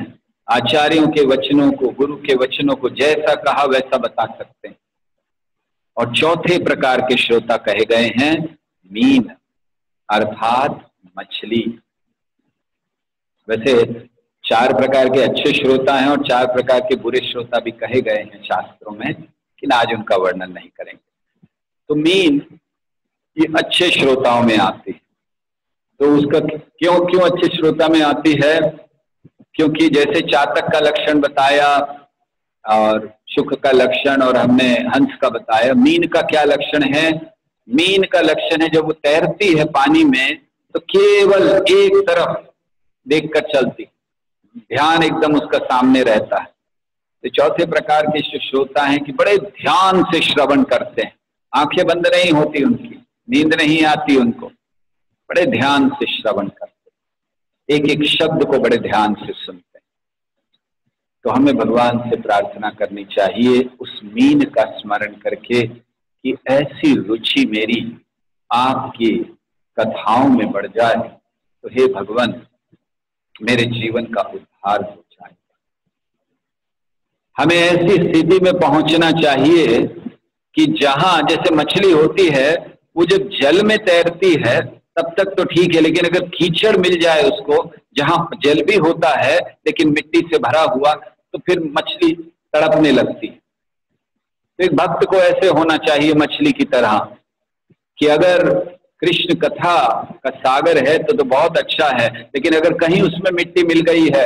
आचार्यों के वचनों को, गुरु के वचनों को जैसा कहा वैसा बता सकते हैं। और चौथे प्रकार के श्रोता कहे गए हैं मीन अर्थात मछली। वैसे 4 प्रकार के अच्छे श्रोता हैं और 4 प्रकार के बुरे श्रोता भी कहे गए हैं शास्त्रों में, लेकिन आज उनका वर्णन नहीं करेंगे। तो मीन ये अच्छे श्रोताओं में आती है। तो उसका क्यों अच्छे श्रोता में आती है? क्योंकि जैसे चातक का लक्षण बताया और शुक का लक्षण और हमने हंस का बताया, मीन का क्या लक्षण है? मीन का लक्षण है जब वो तैरती है पानी में तो केवल एक तरफ देखकर चलती, ध्यान एकदम उसका सामने रहता है। तो चौथे प्रकार के श्रोता हैं कि बड़े ध्यान से श्रवण करते हैं, आंखें बंद नहीं होती उनकी, नींद नहीं आती उनको, बड़े ध्यान से श्रवण करते, एक एक शब्द को बड़े ध्यान से सुनते हैं। तो हमें भगवान से प्रार्थना करनी चाहिए उस मीन का स्मरण करके कि ऐसी रुचि मेरी आपकी कथाओं में बढ़ जाए तो हे भगवान मेरे जीवन का उद्धार हो जाए। हमें ऐसी स्थिति में पहुंचना चाहिए कि जहां जैसे मछली होती है वो जब जल में तैरती है तब तक तो ठीक है, लेकिन अगर कीचड़ मिल जाए उसको, जहां जल भी होता है लेकिन मिट्टी से भरा हुआ, तो फिर मछली तड़पने लगती है। तो एक भक्त को ऐसे होना चाहिए मछली की तरह कि अगर कृष्ण कथा का सागर है तो बहुत अच्छा है, लेकिन अगर कहीं उसमें मिट्टी मिल गई है,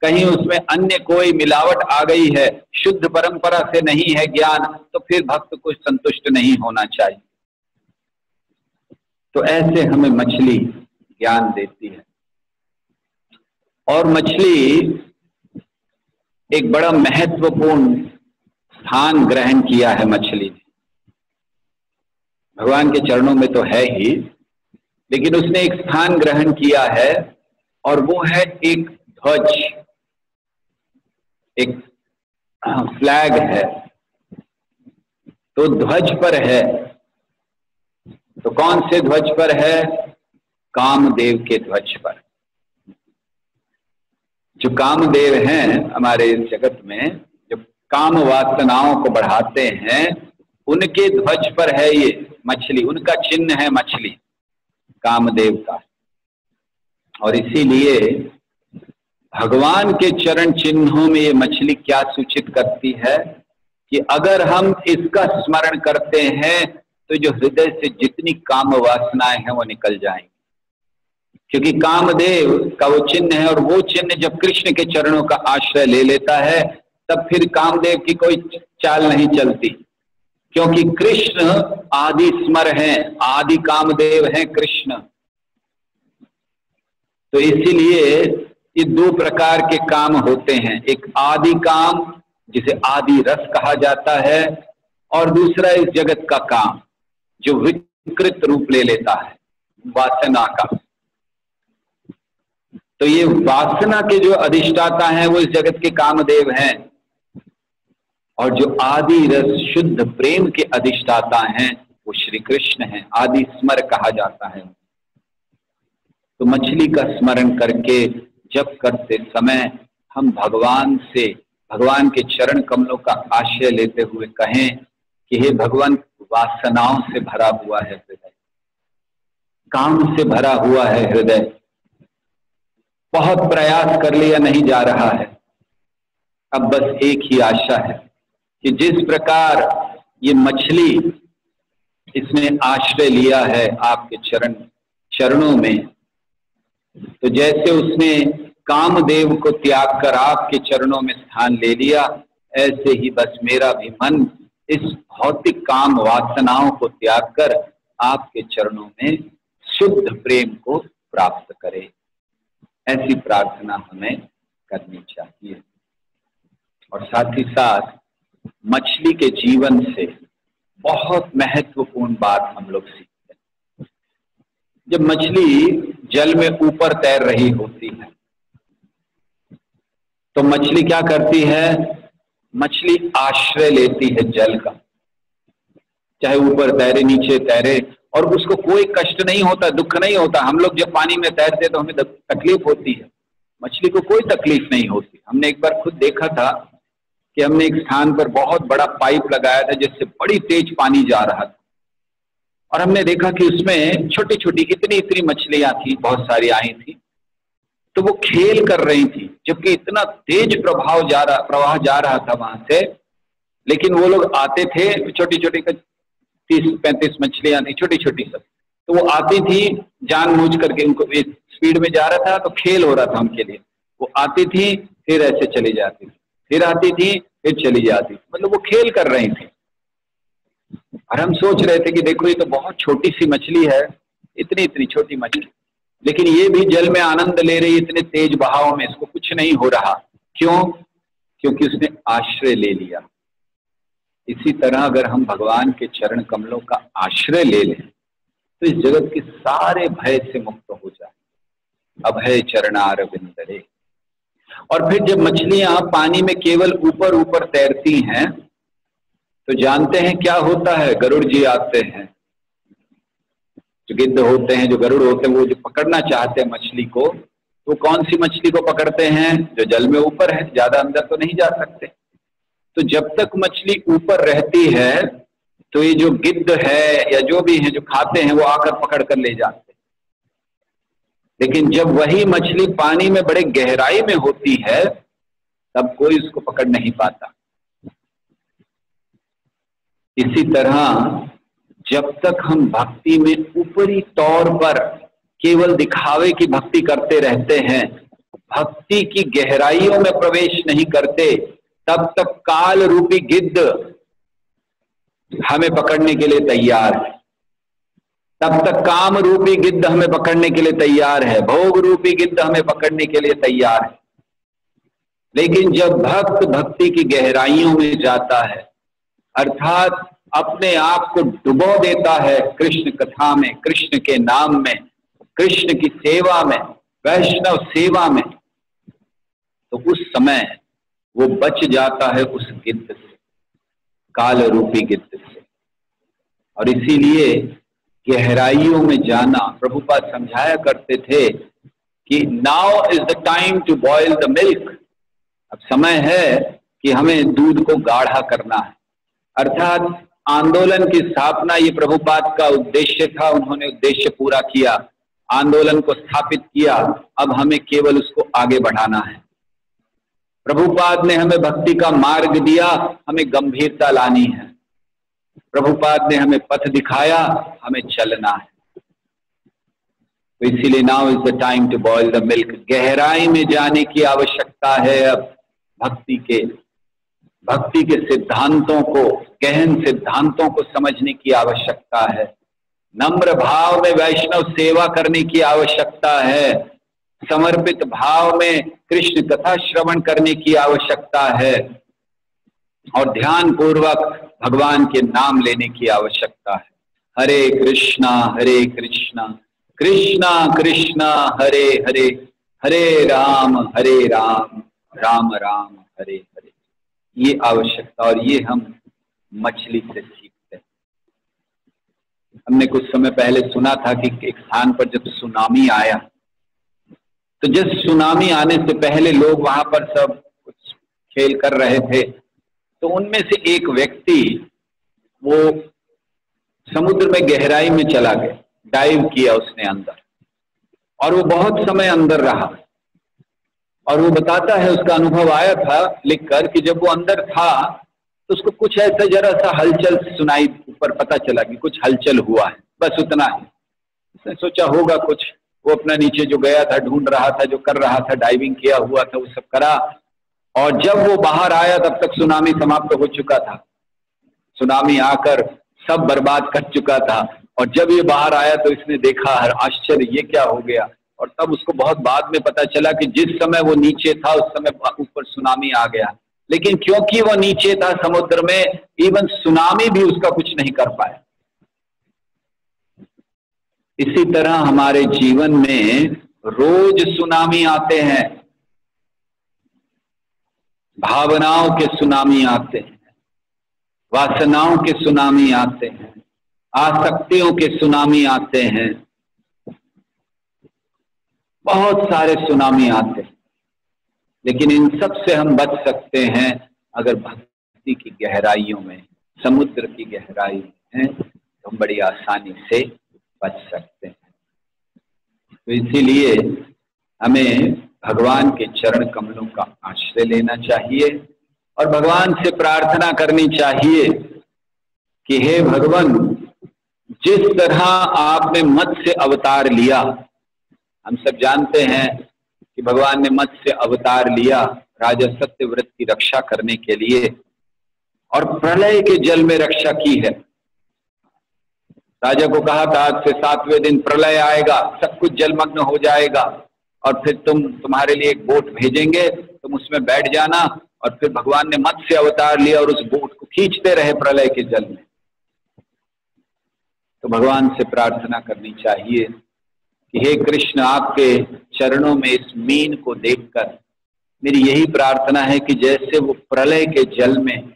कहीं उसमें अन्य कोई मिलावट आ गई है, शुद्ध परंपरा से नहीं है ज्ञान, तो फिर भक्त को संतुष्ट नहीं होना चाहिए। तो ऐसे हमें मछली ज्ञान देती है। और मछली एक बड़ा महत्वपूर्ण स्थान ग्रहण किया है मछली ने, भगवान के चरणों में तो है ही, लेकिन उसने एक स्थान ग्रहण किया है और वो है एक ध्वज, एक फ्लैग है। तो ध्वज पर है, तो कौन से ध्वज पर है? कामदेव के ध्वज पर। जो कामदेव हैं हमारे इस जगत में, जो काम वासनाओं को बढ़ाते हैं, उनके ध्वज पर है ये मछली, उनका चिन्ह है मछली, कामदेव का। और इसीलिए भगवान के चरण चिन्हों में ये मछली क्या सूचित करती है कि अगर हम इसका स्मरण करते हैं तो जो हृदय से जितनी काम वासनाएं हैं वो निकल जाएंगी, क्योंकि कामदेव का वो चिन्ह है। और वो चिन्ह जब कृष्ण के चरणों का आश्रय ले लेता है तब फिर कामदेव की कोई चाल नहीं चलती, क्योंकि कृष्ण आदि स्मर हैं, आदि कामदेव हैं कृष्ण। तो इसीलिए ये दो प्रकार के काम होते हैं, एक आदि काम जिसे आदि रस कहा जाता है, और दूसरा इस जगत का काम जो विकृत रूप ले लेता है, वासना का। तो ये वासना के जो अधिष्ठाता हैं वो इस जगत के कामदेव हैं, और जो आदि रस शुद्ध प्रेम के अधिष्ठाता हैं वो श्री कृष्ण हैं, आदि स्मर कहा जाता है। तो मछली का स्मरण करके जप करते समय हम भगवान से, भगवान के चरण कमलों का आश्रय लेते हुए कहें कि हे भगवान, वासनाओं से भरा हुआ है हृदय, काम से भरा हुआ है हृदय, बहुत प्रयास कर लिया नहीं जा रहा है। अब बस एक ही आशा है कि जिस प्रकार ये मछली इसने आश्रय लिया है आपके चरणों में, तो जैसे उसने कामदेव को त्याग कर आपके चरणों में स्थान ले लिया, ऐसे ही बस मेरा भी मन इस भौतिक काम वासनाओं को त्याग कर आपके चरणों में शुद्ध प्रेम को प्राप्त करे। ऐसी प्रार्थना हमें करनी चाहिए। और साथ ही साथ मछली के जीवन से बहुत महत्वपूर्ण बात हम लोग सीखते हैं। जब मछली जल में ऊपर तैर रही होती है तो मछली क्या करती है? मछली आश्रय लेती है जल का, चाहे ऊपर तैरे नीचे तैरे, और उसको कोई कष्ट नहीं होता, दुख नहीं होता। हम लोग जब पानी में तैरते तो हमें तकलीफ होती है, मछली को कोई तकलीफ नहीं होती। हमने एक बार खुद देखा था कि हमने एक स्थान पर बहुत बड़ा पाइप लगाया था जिससे बड़ी तेज पानी जा रहा था, और हमने देखा कि उसमें छोटी छोटी इतनी इतनी मछलियां थी, बहुत सारी आई थी, तो वो खेल कर रही थी, जबकि इतना तेज प्रवाह जा रहा था वहां से। लेकिन वो लोग आते थे, छोटी छोटी 30-35 मछलियां थी, छोटी छोटी सब, तो वो आती थी जानबूझ करके, उनको स्पीड में जा रहा था तो खेल हो रहा था उनके लिए। वो आती थी फिर ऐसे चली जाती थी, फिर आती थी फिर चली जाती, मतलब वो खेल कर रही थी। और हम सोच रहे थे कि देखो ये तो बहुत छोटी सी मछली है, इतनी इतनी छोटी मछली, लेकिन ये भी जल में आनंद ले रही, इतने तेज बहाव में, इसको कुछ नहीं हो रहा। क्यों? क्योंकि उसने आश्रय ले लिया। इसी तरह अगर हम भगवान के चरण कमलों का आश्रय ले लें तो इस जगत के सारे भय से मुक्त हो जाए। अभय चरणारविंदरे। और फिर जब मछलियां पानी में केवल ऊपर ऊपर तैरती हैं तो जानते हैं क्या होता है? गरुड़ जी आते हैं, जो गिद्ध होते हैं, जो गरुड़ होते हैं, वो जो पकड़ना चाहते हैं मछली को, तो कौन सी मछली को पकड़ते हैं? जो जल में ऊपर है, ज्यादा अंदर तो नहीं जा सकते। तो जब तक मछली ऊपर रहती है तो ये जो गिद्ध है या जो भी है जो खाते हैं वो आकर पकड़ कर ले जाते हैं। लेकिन जब वही मछली पानी में बड़े गहराई में होती है तब कोई उसको पकड़ नहीं पाता। इसी तरह जब तक हम भक्ति में ऊपरी तौर पर केवल दिखावे की भक्ति करते रहते हैं, भक्ति की गहराइयों में प्रवेश नहीं करते, तब तक काल रूपी गिद्ध हमें पकड़ने के लिए तैयार है। तब तक काम रूपी गिद्ध हमें पकड़ने के लिए तैयार है, भोग रूपी गिद्ध हमें पकड़ने के लिए तैयार है। लेकिन जब भक्त भक्ति की गहराइयों में जाता है, अर्थात अपने आप को डुबो देता है कृष्ण कथा में, कृष्ण के नाम में, कृष्ण की सेवा में, वैष्णव सेवा में, तो उस समय वो बच जाता है उस गिद्ध से, काल रूपी गिद्ध से। और इसीलिए गहराइयों में जाना, प्रभुपाद समझाया करते थे कि now is the time to boil the milk. अब समय है कि हमें दूध को गाढ़ा करना है। अर्थात आंदोलन की स्थापना ये प्रभुपाद का उद्देश्य था, उन्होंने उद्देश्य पूरा किया, आंदोलन को स्थापित किया, अब हमें केवल उसको आगे बढ़ाना है। प्रभुपाद ने हमें भक्ति का मार्ग दिया, हमें गंभीरता लानी है। प्रभुपाद ने हमें पथ दिखाया, हमें चलना है। तो इसीलिए now is the time to boil the milk. गहराई में जाने की आवश्यकता है अब भक्ति के, भक्ति के सिद्धांतों को, गहन सिद्धांतों को समझने की आवश्यकता है। नम्र भाव में वैष्णव सेवा करने की आवश्यकता है। समर्पित भाव में कृष्ण कथा श्रवण करने की आवश्यकता है और ध्यान पूर्वक भगवान के नाम लेने की आवश्यकता है। हरे कृष्णा कृष्णा कृष्णा हरे हरे, हरे राम राम राम हरे हरे। ये आवश्यकता, और ये हम मछली से सीखते हैं। हमने कुछ समय पहले सुना था कि एक स्थान पर जब सुनामी आया, तो जिस सुनामी आने से पहले लोग वहां पर सब कुछ खेल कर रहे थे, तो उनमें से एक व्यक्ति वो समुद्र में गहराई में चला गया, डाइव किया उसने अंदर, और वो बहुत समय अंदर रहा। और वो बताता है, उसका अनुभव आया था लिखकर कि जब वो अंदर था तो उसको कुछ ऐसा जरा सा हलचल सुनाई, ऊपर पता चला कि कुछ हलचल हुआ है, बस उतना ही। उसने सोचा होगा कुछ, वो अपना नीचे जो गया था, ढूंढ रहा था, जो कर रहा था, डाइविंग किया हुआ था, वो सब करा। और जब वो बाहर आया तब तक सुनामी समाप्त हो चुका था, सुनामी आकर सब बर्बाद कर चुका था। और जब ये बाहर आया तो इसने देखा, हर आश्चर्य, ये क्या हो गया। और तब उसको बहुत बाद में पता चला कि जिस समय वो नीचे था उस समय ऊपर सुनामी आ गया, लेकिन क्योंकि वो नीचे था समुद्र में, इवन सुनामी भी उसका कुछ नहीं कर पाया। इसी तरह हमारे जीवन में रोज सुनामी आते हैं, भावनाओं के सुनामी आते हैं, वासनाओं के सुनामी आते हैं, आसक्तियों के सुनामी आते हैं, बहुत सारे सुनामी आते हैं। लेकिन इन सब से हम बच सकते हैं अगर भक्ति की गहराइयों में, समुद्र की गहराई में हैं, तो हम बड़ी आसानी से बच सकते हैं। तो इसीलिए हमें भगवान के चरण कमलों का आश्रय लेना चाहिए और भगवान से प्रार्थना करनी चाहिए कि हे भगवान, जिस तरह आपने मत्स्य अवतार लिया, हम सब जानते हैं कि भगवान ने मत्स्य अवतार लिया राजा सत्यव्रत की रक्षा करने के लिए, और प्रलय के जल में रक्षा की है। राजा को कहा था आज से 7वें दिन प्रलय आएगा, सब कुछ जलमग्न हो जाएगा, और फिर तुम्हारे लिए एक बोट भेजेंगे, तुम उसमें बैठ जाना। और फिर भगवान ने मत्स्य अवतार लिया और उस बोट को खींचते रहे प्रलय के जल में। तो भगवान से प्रार्थना करनी चाहिए कि हे कृष्ण, आपके चरणों में इस मीन को देखकर मेरी यही प्रार्थना है कि जैसे वो प्रलय के जल में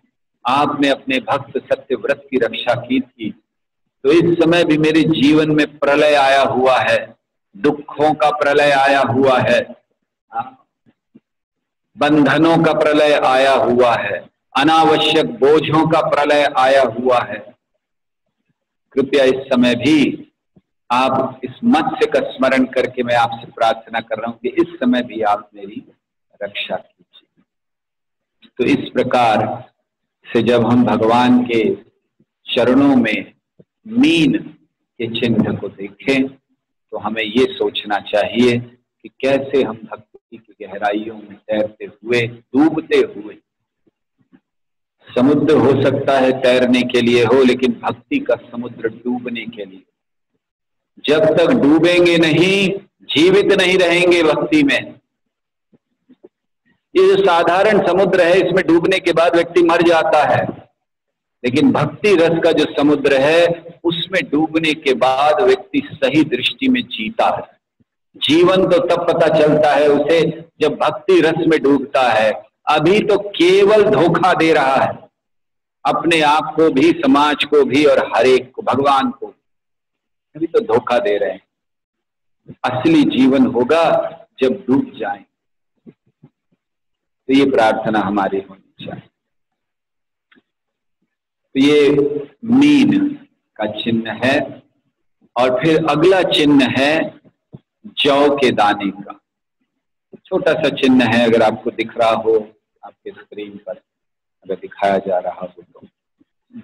आपने अपने भक्त सत्यव्रत की रक्षा की थी, तो इस समय भी मेरे जीवन में प्रलय आया हुआ है, दुखों का प्रलय आया हुआ है, बंधनों का प्रलय आया हुआ है, अनावश्यक बोझों का प्रलय आया हुआ है। कृपया इस समय भी आप इस मत्स्य का स्मरण करके मैं आपसे प्रार्थना कर रहा हूं कि इस समय भी आप मेरी रक्षा कीजिए। तो इस प्रकार से जब हम भगवान के चरणों में मीन के चिन्ह को देखें तो हमें ये सोचना चाहिए कि कैसे हम भक्ति की गहराइयों में तैरते हुए, डूबते हुए, समुद्र हो सकता है तैरने के लिए हो, लेकिन भक्ति का समुद्र डूबने के लिए, जब तक डूबेंगे नहीं जीवित नहीं रहेंगे भक्ति में। ये जो साधारण समुद्र है इसमें डूबने के बाद व्यक्ति मर जाता है, लेकिन भक्ति रस का जो समुद्र है उसमें डूबने के बाद व्यक्ति सही दृष्टि में जीता है। जीवन तो तब पता चलता है उसे जब भक्ति रस में डूबता है। अभी तो केवल धोखा दे रहा है, अपने आप को भी, समाज को भी और हर एक को, भगवान को अभी तो धोखा दे रहे हैं। असली जीवन होगा जब डूब जाए। तो ये प्रार्थना हमारी होनी चाहिए। तो ये मीन का चिन्ह है, और फिर अगला चिन्ह है जौ के दाने का। छोटा सा चिन्ह है, अगर आपको दिख रहा हो आपके स्क्रीन पर, अगर दिखाया जा रहा हो तो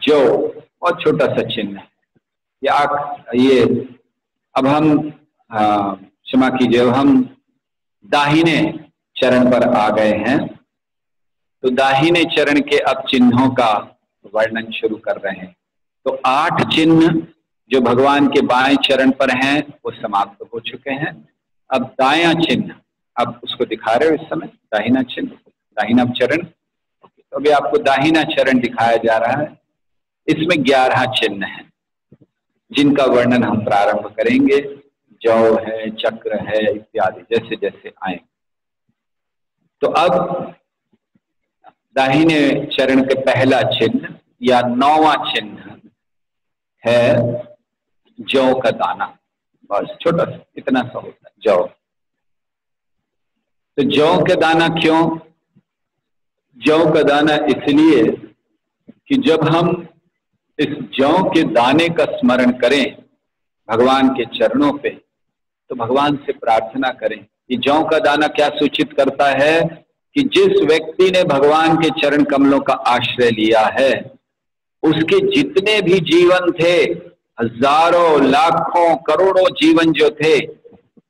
जौ बहुत छोटा सा चिन्ह है। ये अब हम क्षमा कीजिए, अब हम दाहिने चरण पर आ गए हैं। तो दाहिने चरण के अब चिन्हों का वर्णन शुरू कर रहे हैं। तो 8 चिन्ह जो भगवान के बाएं चरण पर हैं वो समाप्त हो चुके हैं। अब दायां चिन्ह, अब उसको दिखा रहे हो इस समय, दाहिना चिन्ह, दाहिना चरण। तो अभी आपको दाहिना चरण दिखाया जा रहा है। इसमें 11 चिन्ह हैं जिनका वर्णन हम प्रारंभ करेंगे। जौ है, चक्र है, इत्यादि जैसे जैसे आए। तो अब दाहिने चरण के पहला चिन्ह या 9वां चिन्ह है जौ का दाना। बस छोटा सा, इतना सा होता है जौ। तो जौ का दाना क्यों? जौ का दाना इसलिए कि जब हम इस जौ के दाने का स्मरण करें भगवान के चरणों पे, तो भगवान से प्रार्थना करें कि जौ का दाना क्या सूचित करता है कि जिस व्यक्ति ने भगवान के चरण कमलों का आश्रय लिया है, उसके जितने भी जीवन थे, हजारों लाखों करोड़ों जीवन जो थे,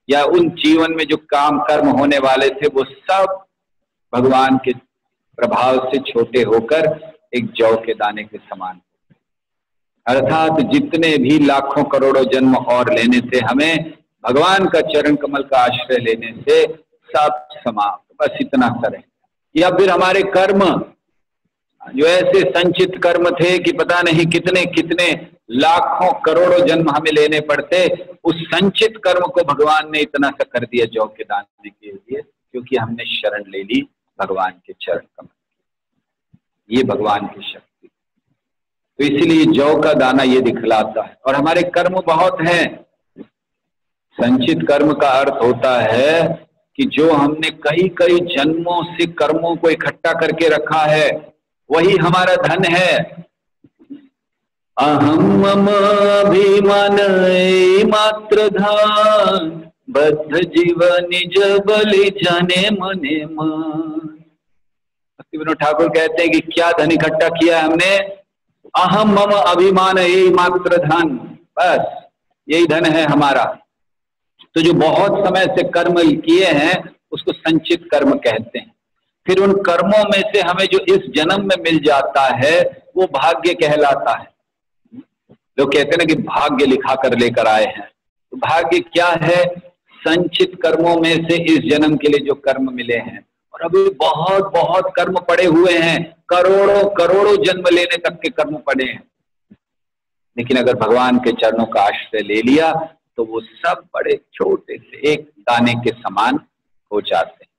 या उन जीवन में जो काम कर्म होने वाले थे, वो सब भगवान के प्रभाव से छोटे होकर एक जौ के दाने के समान। अर्थात जितने भी लाखों करोड़ों जन्म और लेने थे हमें, भगवान का चरण कमल का आश्रय लेने से सब समाप्त, बस इतना सा है। या फिर हमारे कर्म जो ऐसे संचित कर्म थे कि पता नहीं कितने कितने लाखों करोड़ों जन्म हमें लेने पड़ते, उस संचित कर्म को भगवान ने इतना सा कर दिया जौ के दाने के लिए, क्योंकि हमने शरण ले ली भगवान के चरण कमल। ये भगवान की शक्ति। तो इसीलिए जौ का दाना ये दिखलाता है। और हमारे कर्म बहुत हैं। संचित कर्म का अर्थ होता है कि जो हमने कई कई जन्मों से कर्मों को इकट्ठा करके रखा है, वही हमारा धन है। अहम मम अभिमान मात्र धन, बद्ध जीवन निज बलि जाने मने मन। भक्ति विनोद ठाकुर कहते हैं कि क्या धन इकट्ठा किया है हमने? अहम मम अभिमान यही मात्र धन, बस यही धन है हमारा। तो जो बहुत समय से कर्म किए हैं उसको संचित कर्म कहते हैं। फिर उन कर्मों में से हमें जो इस जन्म में मिल जाता है वो भाग्य कहलाता है। लोग कहते हैं ना कि भाग्य लिखा कर लेकर आए हैं। तो भाग्य क्या है? संचित कर्मों में से इस जन्म के लिए जो कर्म मिले हैं। और अभी बहुत बहुत कर्म पड़े हुए हैं, करोड़ों करोड़ों जन्म लेने तक के कर्म पड़े हैं। लेकिन अगर भगवान के चरणों का आश्रय ले लिया तो वो सब बड़े छोटे से एक दाने के समान हो जाते हैं।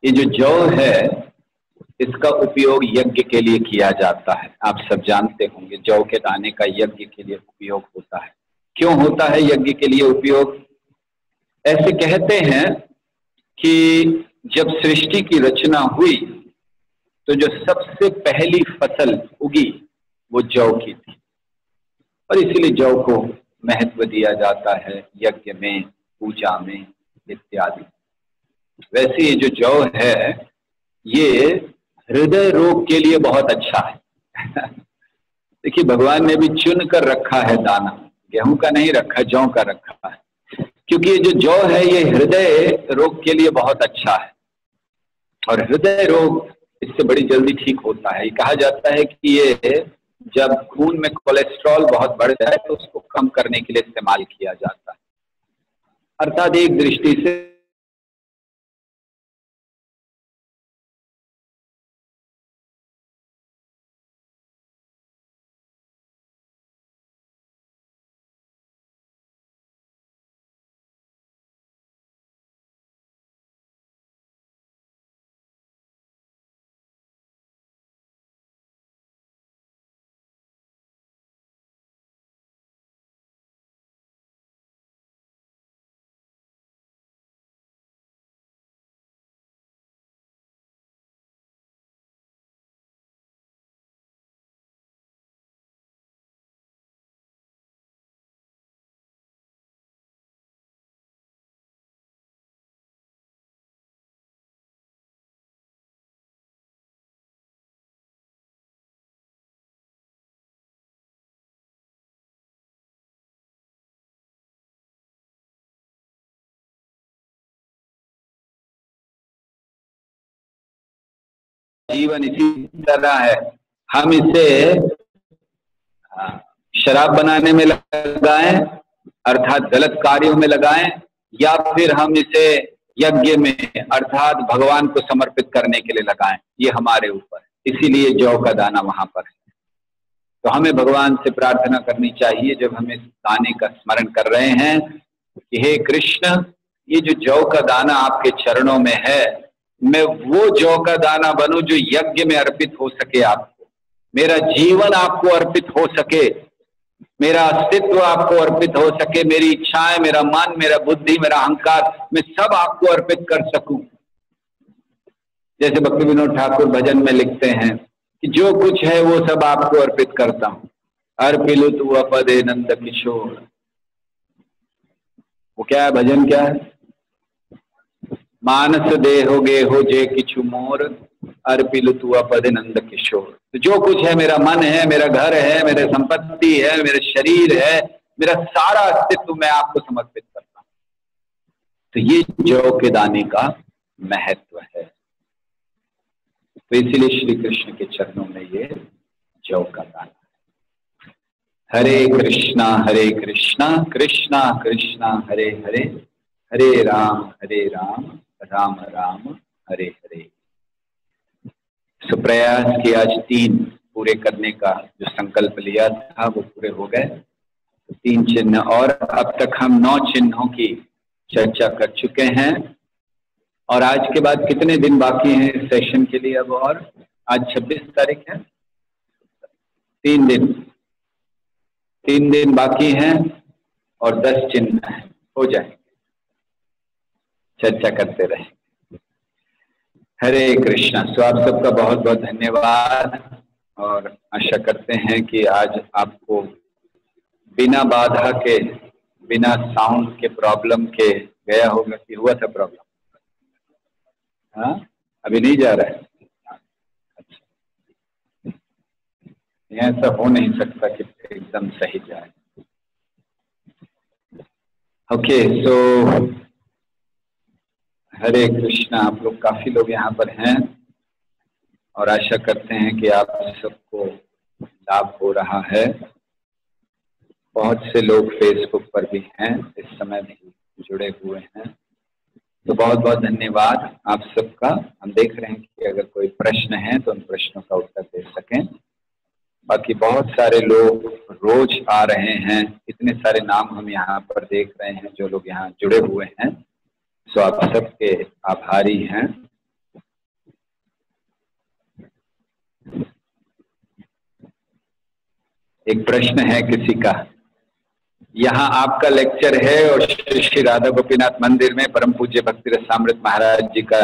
ये जो जौ है इसका उपयोग यज्ञ के लिए किया जाता है। आप सब जानते होंगे जौ के दाने का यज्ञ के लिए उपयोग होता है। क्यों होता है यज्ञ के लिए उपयोग? ऐसे कहते हैं कि जब सृष्टि की रचना हुई तो जो सबसे पहली फसल उगी वो जौ की थी, और इसीलिए जौ को महत्व दिया जाता है यज्ञ में, पूजा में इत्यादि। वैसे ये जो जौ है ये हृदय रोग के लिए बहुत अच्छा है। देखिए भगवान ने भी चुन कर रखा है दाना, गेहूं का नहीं रखा, जौ का रखा है, क्योंकि ये जो जौ है ये हृदय रोग के लिए बहुत अच्छा है। और हृदय रोग इससे बड़ी जल्दी ठीक होता है। ये कहा जाता है कि ये जब खून में कोलेस्ट्रॉल बहुत बढ़ जाए तो उसको कम करने के लिए इस्तेमाल किया जाता है। अर्थात एक दृष्टि से जीवन इसी तरह है। हम इसे शराब बनाने में लगाएं अर्थात गलत कार्यों में लगाएं, या फिर हम इसे यज्ञ में अर्थात भगवान को समर्पित करने के लिए लगाएं, ये हमारे ऊपर है। इसीलिए जौ का दाना वहां पर है। तो हमें भगवान से प्रार्थना करनी चाहिए जब हम इस दाने का स्मरण कर रहे हैं कि हे कृष्ण, ये जो जौ का दाना आपके चरणों में है, मैं वो जौ का दाना बनूं जो यज्ञ में अर्पित हो सके आपको, मेरा जीवन आपको अर्पित हो सके, मेरा अस्तित्व आपको अर्पित हो सके, मेरी इच्छाएं, मेरा मन, मेरा बुद्धि, मेरा अहंकार, मैं सब आपको अर्पित कर सकूं। जैसे भक्ति विनोद ठाकुर भजन में लिखते हैं कि जो कुछ है वो सब आपको अर्पित करता हूं, अर्पिलु तू अपदे नंद किशोर। वो क्या है, भजन क्या है? मानस देहो गेहो जे किछु मोर, अर्पिलु तू अपदे नंद किशोर। तो जो कुछ है, मेरा मन है, मेरा घर है, मेरे संपत्ति है, मेरे शरीर है, मेरा सारा अस्तित्व मैं आपको समर्पित करता हूं। तो ये जौ के दाने का महत्व है। तो इसीलिए श्री कृष्ण के चरणों में ये जौ का दाना है। हरे कृष्णा कृष्णा कृष्णा हरे हरे, हरे राम राम राम हरे हरे। सुप्रयास की आज 3 पूरे करने का जो संकल्प लिया था वो पूरे हो गए। तो 3 चिन्ह, और अब तक हम 9 चिन्हों की चर्चा कर चुके हैं। और आज के बाद कितने दिन बाकी हैं इस सेशन के लिए अब? और आज 26 तारीख है, 3 दिन बाकी हैं और 10 चिन्ह हैं, हो जाएंगे। चर्चा करते रहे। हरे कृष्णा। सो आप सबका बहुत बहुत धन्यवाद, और आशा करते हैं कि आज आपको बिना बाधा के, बिना साउंड के प्रॉब्लम के गया होगा। कि हुआ था प्रॉब्लम? हाँ, अभी नहीं जा रहा है। अच्छा, ऐसा हो नहीं सकता कि एकदम सही जाए। ओके, सो हरे कृष्णा। आप लोग काफी लोग यहाँ पर हैं और आशा करते हैं कि आप सबको लाभ हो रहा है। बहुत से लोग फेसबुक पर भी हैं, इस समय भी जुड़े हुए हैं। तो बहुत बहुत धन्यवाद आप सबका। हम देख रहे हैं कि अगर कोई प्रश्न है तो उन प्रश्नों का उत्तर दे सकें। बाकी बहुत सारे लोग रोज आ रहे हैं, इतने सारे नाम हम यहाँ पर देख रहे हैं जो लोग यहाँ जुड़े हुए हैं। सो आप सबके आभारी हैं। एक प्रश्न है किसी का, यहाँ आपका लेक्चर है और श्री राधा गोपीनाथ मंदिर में परम पूज्य भक्ति रसामृत महाराज जी का,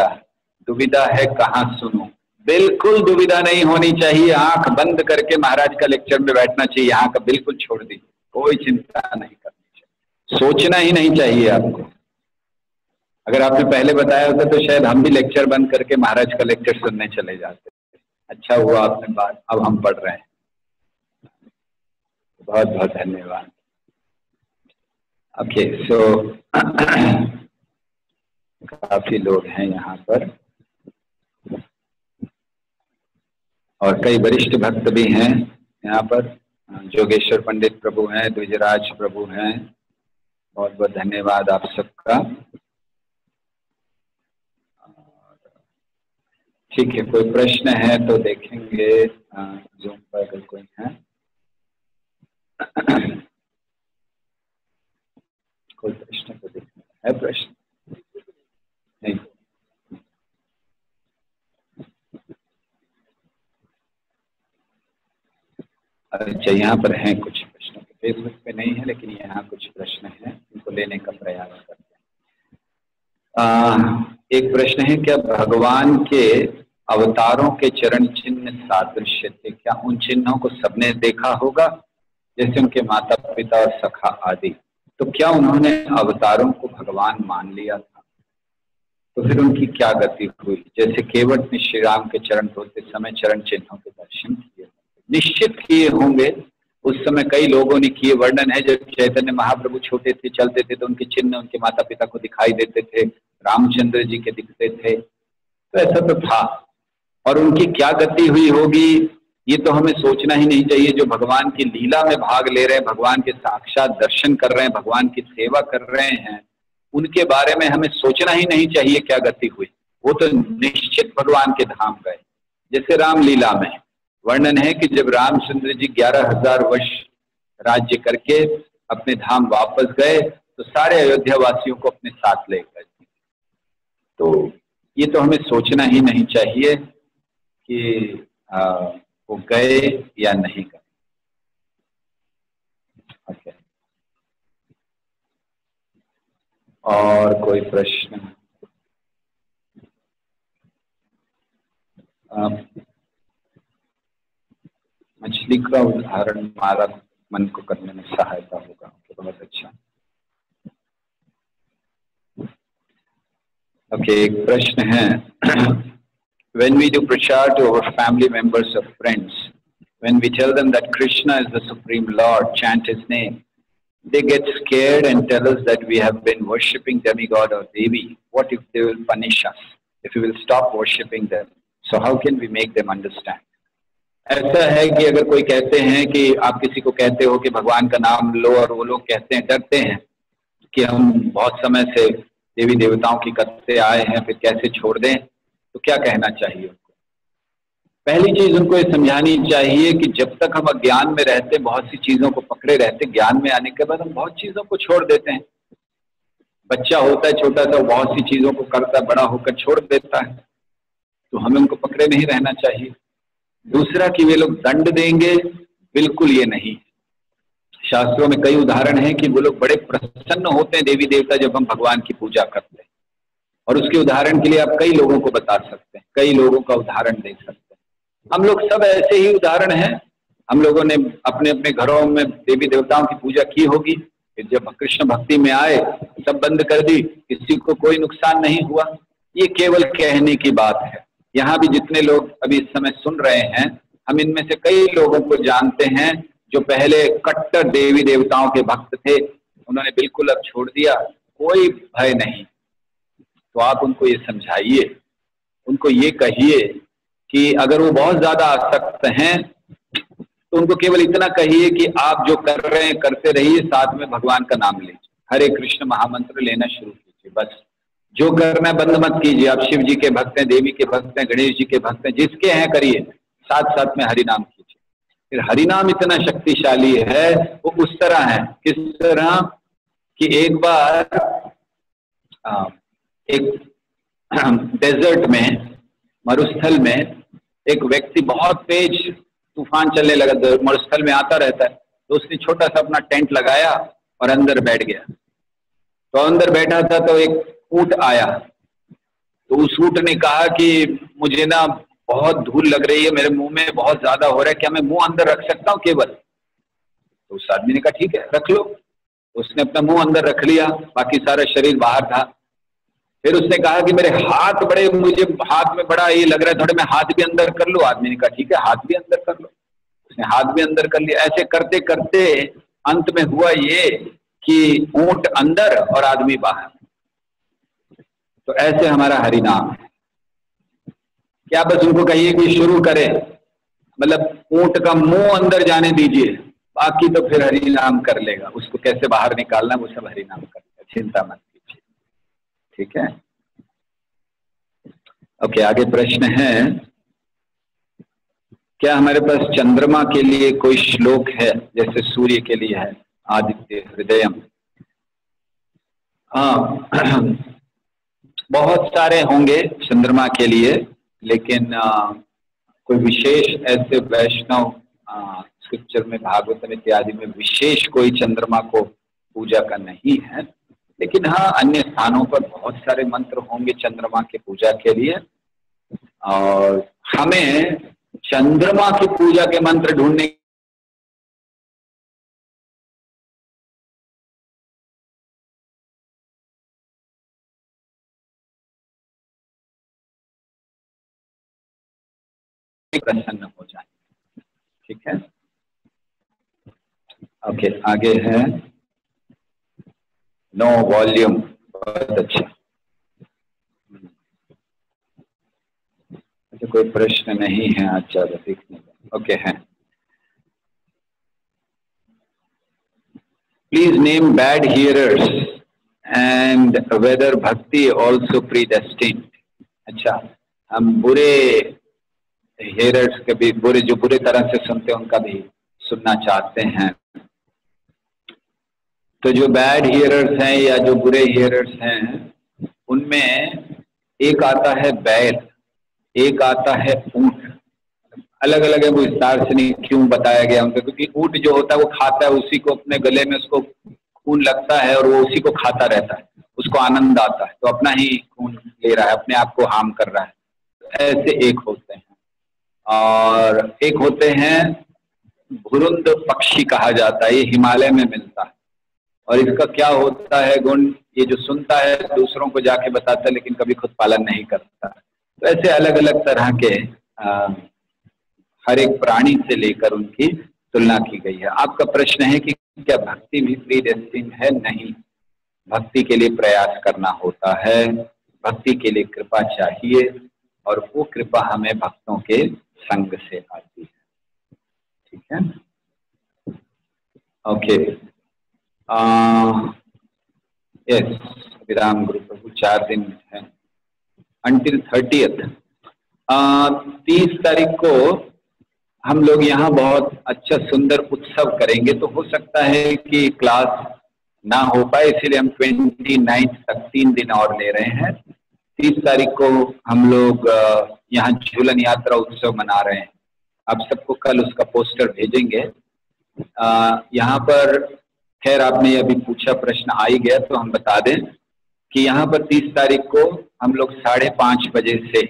दुविधा है कहाँ सुनूं? बिल्कुल दुविधा नहीं होनी चाहिए। आंख बंद करके महाराज का लेक्चर में बैठना चाहिए। यहाँ का बिल्कुल छोड़ दी, कोई चिंता नहीं करनी चाहिए, सोचना ही नहीं चाहिए आपको। अगर आपने पहले बताया होता तो शायद हम भी लेक्चर बंद करके महाराज का लेक्चर सुनने चले जाते। अच्छा हुआ आपने बात, अब हम पढ़ रहे हैं। बहुत बहुत धन्यवाद। ओके, सो काफी लोग हैं यहाँ पर और कई वरिष्ठ भक्त भी हैं यहाँ पर। जोगेश्वर पंडित प्रभु हैं, द्विजराज प्रभु हैं। बहुत बहुत धन्यवाद आप सबका। ठीक है, कोई प्रश्न है तो देखेंगे जूम पर अगर कोई है। कोई प्रश्न तो देखना है? प्रश्न नहीं? अच्छा, यहाँ पर हैं कुछ प्रश्न, फेसबुक पे नहीं है लेकिन यहाँ कुछ प्रश्न हैं, उनको लेने का प्रयास करते हैं। एक प्रश्न है, क्या भगवान के अवतारों के चरण चिन्ह सादृश्य थे? क्या उन चिन्हों को सबने देखा होगा, जैसे उनके माता पिता और सखा आदि? तो क्या उन्होंने अवतारों को भगवान मान लिया था? तो फिर उनकी क्या गति हुई? जैसे केवट ने श्री राम के चरण धोते समय चरण चिन्हों के दर्शन किए, निश्चित किए होंगे। उस समय कई लोगों ने किए। वर्णन है जब चैतन्य महाप्रभु छोटे थे, चलते थे तो उनके चिन्ह उनके माता पिता को दिखाई देते थे, रामचंद्र जी के दिखते थे। तो ऐसा तो था। और उनकी क्या गति हुई होगी ये तो हमें सोचना ही नहीं चाहिए। जो भगवान की लीला में भाग ले रहे हैं, भगवान के साक्षात दर्शन कर रहे हैं, भगवान की सेवा कर रहे हैं, उनके बारे में हमें सोचना ही नहीं चाहिए क्या गति हुई। वो तो निश्चित भगवान के धाम गए। जैसे रामलीला में वर्णन है कि जब रामचंद्र जी 11,000 वर्ष राज्य करके अपने धाम वापस गए तो सारे अयोध्या वासियों को अपने साथ ले गए। तो ये तो हमें सोचना ही नहीं चाहिए कि वो गए या नहीं गए। ओके, और कोई प्रश्न? मछली का उदाहरण हमारा मन को करने में सहायता होगा। तो बहुत अच्छा। ओके, एक प्रश्न है when we do prachar to our family members or friends, when we tell them that Krishna is the Supreme Lord, chant his name, they get scared and tell us that we have been worshipping demigod or Devi. What if they will punish us if we will stop worshipping them? So how can we make them understand? ऐसा है कि अगर कोई कहते हैं कि आप किसी को कहते हो कि भगवान का नाम लो और वो लोग कहते हैं, डरते हैं कि हम बहुत समय से देवी देवताओं की करते आए हैं, फिर कैसे छोड़ दें, तो क्या कहना चाहिए उनको? पहली चीज उनको ये समझानी चाहिए कि जब तक हम अज्ञान में रहते, बहुत सी चीजों को पकड़े रहते, ज्ञान में आने के बाद हम बहुत चीजों को छोड़ देते हैं। बच्चा होता है छोटा सा, बहुत सी चीजों को करता है, बड़ा होकर छोड़ देता है। तो हमें उनको पकड़े नहीं रहना चाहिए। दूसरा कि वे लोग दंड देंगे, बिल्कुल ये नहीं। शास्त्रों में कई उदाहरण हैं कि वो लोग बड़े प्रसन्न होते हैं देवी देवता जब हम भगवान की पूजा करते हैं, और उसके उदाहरण के लिए आप कई लोगों को बता सकते हैं, कई लोगों का उदाहरण दे सकते हैं। हम लोग सब ऐसे ही उदाहरण हैं। हम लोगों ने अपने अपने घरों में देवी देवताओं की पूजा की होगी, फिर जब कृष्ण भक्ति में आए सब बंद कर दी, किसी को कोई नुकसान नहीं हुआ। ये केवल कहने की बात है। यहाँ भी जितने लोग अभी इस समय सुन रहे हैं, हम इनमें से कई लोगों को जानते हैं जो पहले कट्टर देवी देवताओं के भक्त थे, उन्होंने बिल्कुल अब छोड़ दिया, कोई भय नहीं। तो आप उनको ये समझाइए, उनको ये कहिए कि अगर वो बहुत ज्यादा आसक्त हैं तो उनको केवल इतना कहिए कि आप जो कर रहे हैं करते रहिए, साथ में भगवान का नाम लीजिए, हरे कृष्ण महामंत्र लेना शुरू कीजिए। बस जो करना है बंद मत कीजिए। आप शिव जी के भक्त हैं, देवी के भक्त हैं, गणेश जी के भक्त हैं, जिसके हैं करिए, साथ साथ में हरि नाम कीजिए। फिर हरि नाम इतना शक्तिशाली है, वो उस तरह है, किस तरह कि एक बार एक डेजर्ट में, मरुस्थल में एक व्यक्ति बहुत तेज तूफान चलने लगा, मरुस्थल में आता रहता है, तो उसने छोटा सा अपना टेंट लगाया और अंदर बैठ गया। तो अंदर बैठा था तो एक ऊंट आया, तो उस ऊंट ने कहा कि मुझे ना बहुत धूल लग रही है, मेरे मुंह में बहुत ज्यादा हो रहा है, क्या मैं मुंह अंदर रख सकता हूँ केवल? तो उस आदमी ने कहा ठीक है रख लो। उसने अपना मुंह अंदर रख लिया, बाकी सारा शरीर बाहर था। फिर उसने कहा कि मेरे हाथ बड़े, मुझे हाथ में बड़ा ये लग रहा है, थोड़े मैं हाथ भी अंदर कर लूं? आदमी ने कहा ठीक है हाथ भी अंदर कर लो। उसने हाथ भी अंदर कर लिया। ऐसे करते करते अंत में हुआ ये कि ऊंट अंदर और आदमी बाहर। तो ऐसे हमारा हरि नाम है। क्या बस उनको कहिए कि शुरू करें, मतलब ऊंट का मुंह अंदर जाने दीजिए, बाकी तो फिर हरि नाम कर लेगा। उसको कैसे बाहर निकालना वो सब हरि नाम कर लेगा, चिंता मत कीजिए। ठीक है, ओके। आगे प्रश्न है, क्या हमारे पास चंद्रमा के लिए कोई श्लोक है जैसे सूर्य के लिए है आदित्य हृदयम? हाँ, बहुत सारे होंगे चंद्रमा के लिए, लेकिन कोई विशेष ऐसे वैष्णव स्क्रिप्चर में, भागवत इत्यादि में विशेष कोई चंद्रमा को पूजा का नहीं है। लेकिन हाँ, अन्य स्थानों पर बहुत सारे मंत्र होंगे चंद्रमा की पूजा के लिए, और हमें चंद्रमा की पूजा के मंत्र ढूंढने प्रसन्न हो जाए। ठीक है, ओके। आगे है नो वॉल्यूम, बहुत अच्छा। तो कोई प्रश्न नहीं है आज ज़्यादा देखने का। ओके है। Please name bad hearers and whether bhakti also predestined. अच्छा, हम बुरे हियरर्स के भी, बुरे जो बुरे तरह से सुनते हैं उनका भी सुनना चाहते हैं। तो जो बैड हियरर्स हैं या जो बुरे हियरर्स हैं उनमें एक आता है बैल, एक आता है ऊंट। अलग अलग है, वो विस्तार से नहीं क्यों बताया गया उनको, क्योंकि ऊंट जो होता है वो खाता है, उसी को अपने गले में उसको खून लगता है और वो उसी को खाता रहता है, उसको आनंद आता है, तो अपना ही खून ले रहा है, अपने आप को हार्म कर रहा है। तो ऐसे एक होते हैं। और एक होते हैं भुरुंद पक्षी कहा जाता है, ये हिमालय में मिलता है। और इसका क्या होता है गुण, ये जो सुनता है दूसरों को जाके बताता है लेकिन कभी खुद पालन नहीं करता। तो ऐसे अलग अलग तरह के हर एक प्राणी से लेकर उनकी तुलना की गई है। आपका प्रश्न है कि क्या भक्ति भी प्रीडेस्टिन्ड है? नहीं, भक्ति के लिए प्रयास करना होता है, भक्ति के लिए कृपा चाहिए और वो कृपा हमें भक्तों के संग से आती है। ठीक है, ओके। यस, विराम गुरु प्रभु 4 दिन है अंटिल 30th। 30 तारीख को हम लोग यहाँ बहुत अच्छा सुंदर उत्सव करेंगे, तो हो सकता है कि क्लास ना हो पाए, इसीलिए हम 29 तक 3 दिन और ले रहे हैं। 30 तारीख को हम लोग यहाँ झूलन यात्रा उत्सव मना रहे हैं। आप सबको कल उसका पोस्टर भेजेंगे। यहाँ पर खैर आपने अभी पूछा, प्रश्न आ ही गया तो हम बता दें कि यहाँ पर 30 तारीख को हम लोग 5:30 बजे से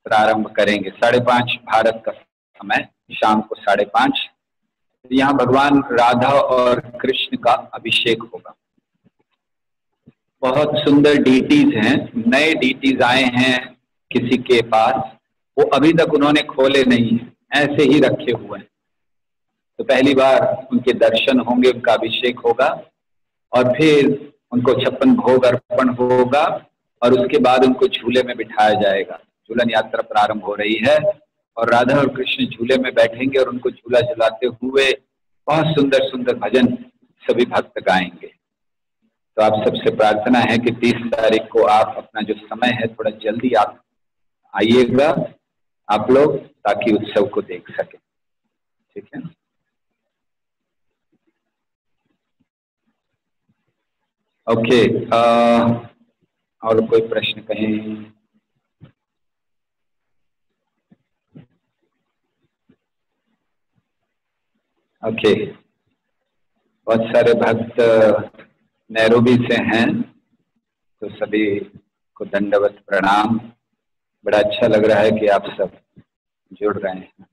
प्रारंभ करेंगे। 5:30 भारत का समय, शाम को 5:30। यहाँ भगवान राधा और कृष्ण का अभिषेक होगा। बहुत सुंदर डीटीज हैं, नए डीटीज आए हैं किसी के पास, वो अभी तक उन्होंने खोले नहीं हैं, ऐसे ही रखे हुए हैं। तो पहली बार उनके दर्शन होंगे, उनका अभिषेक होगा और फिर उनको 56 भोग अर्पण होगा और उसके बाद उनको झूले में बिठाया जाएगा। झूलन यात्रा प्रारंभ हो रही है और राधा और कृष्ण झूले में बैठेंगे और उनको झूला झुलाते हुए बहुत सुंदर सुंदर भजन सभी भक्त गाएंगे। तो आप सबसे प्रार्थना है कि 30 तारीख को आप अपना जो समय है थोड़ा जल्दी आप आइएगा आप लोग, ताकि उत्सव को देख सकें। ठीक है, ओके। और कोई प्रश्न कहें? ओके, बहुत सारे भक्त नैरोबी से हैं, तो सभी को दंडवत प्रणाम। बड़ा अच्छा लग रहा है कि आप सब जुड़ रहे हैं।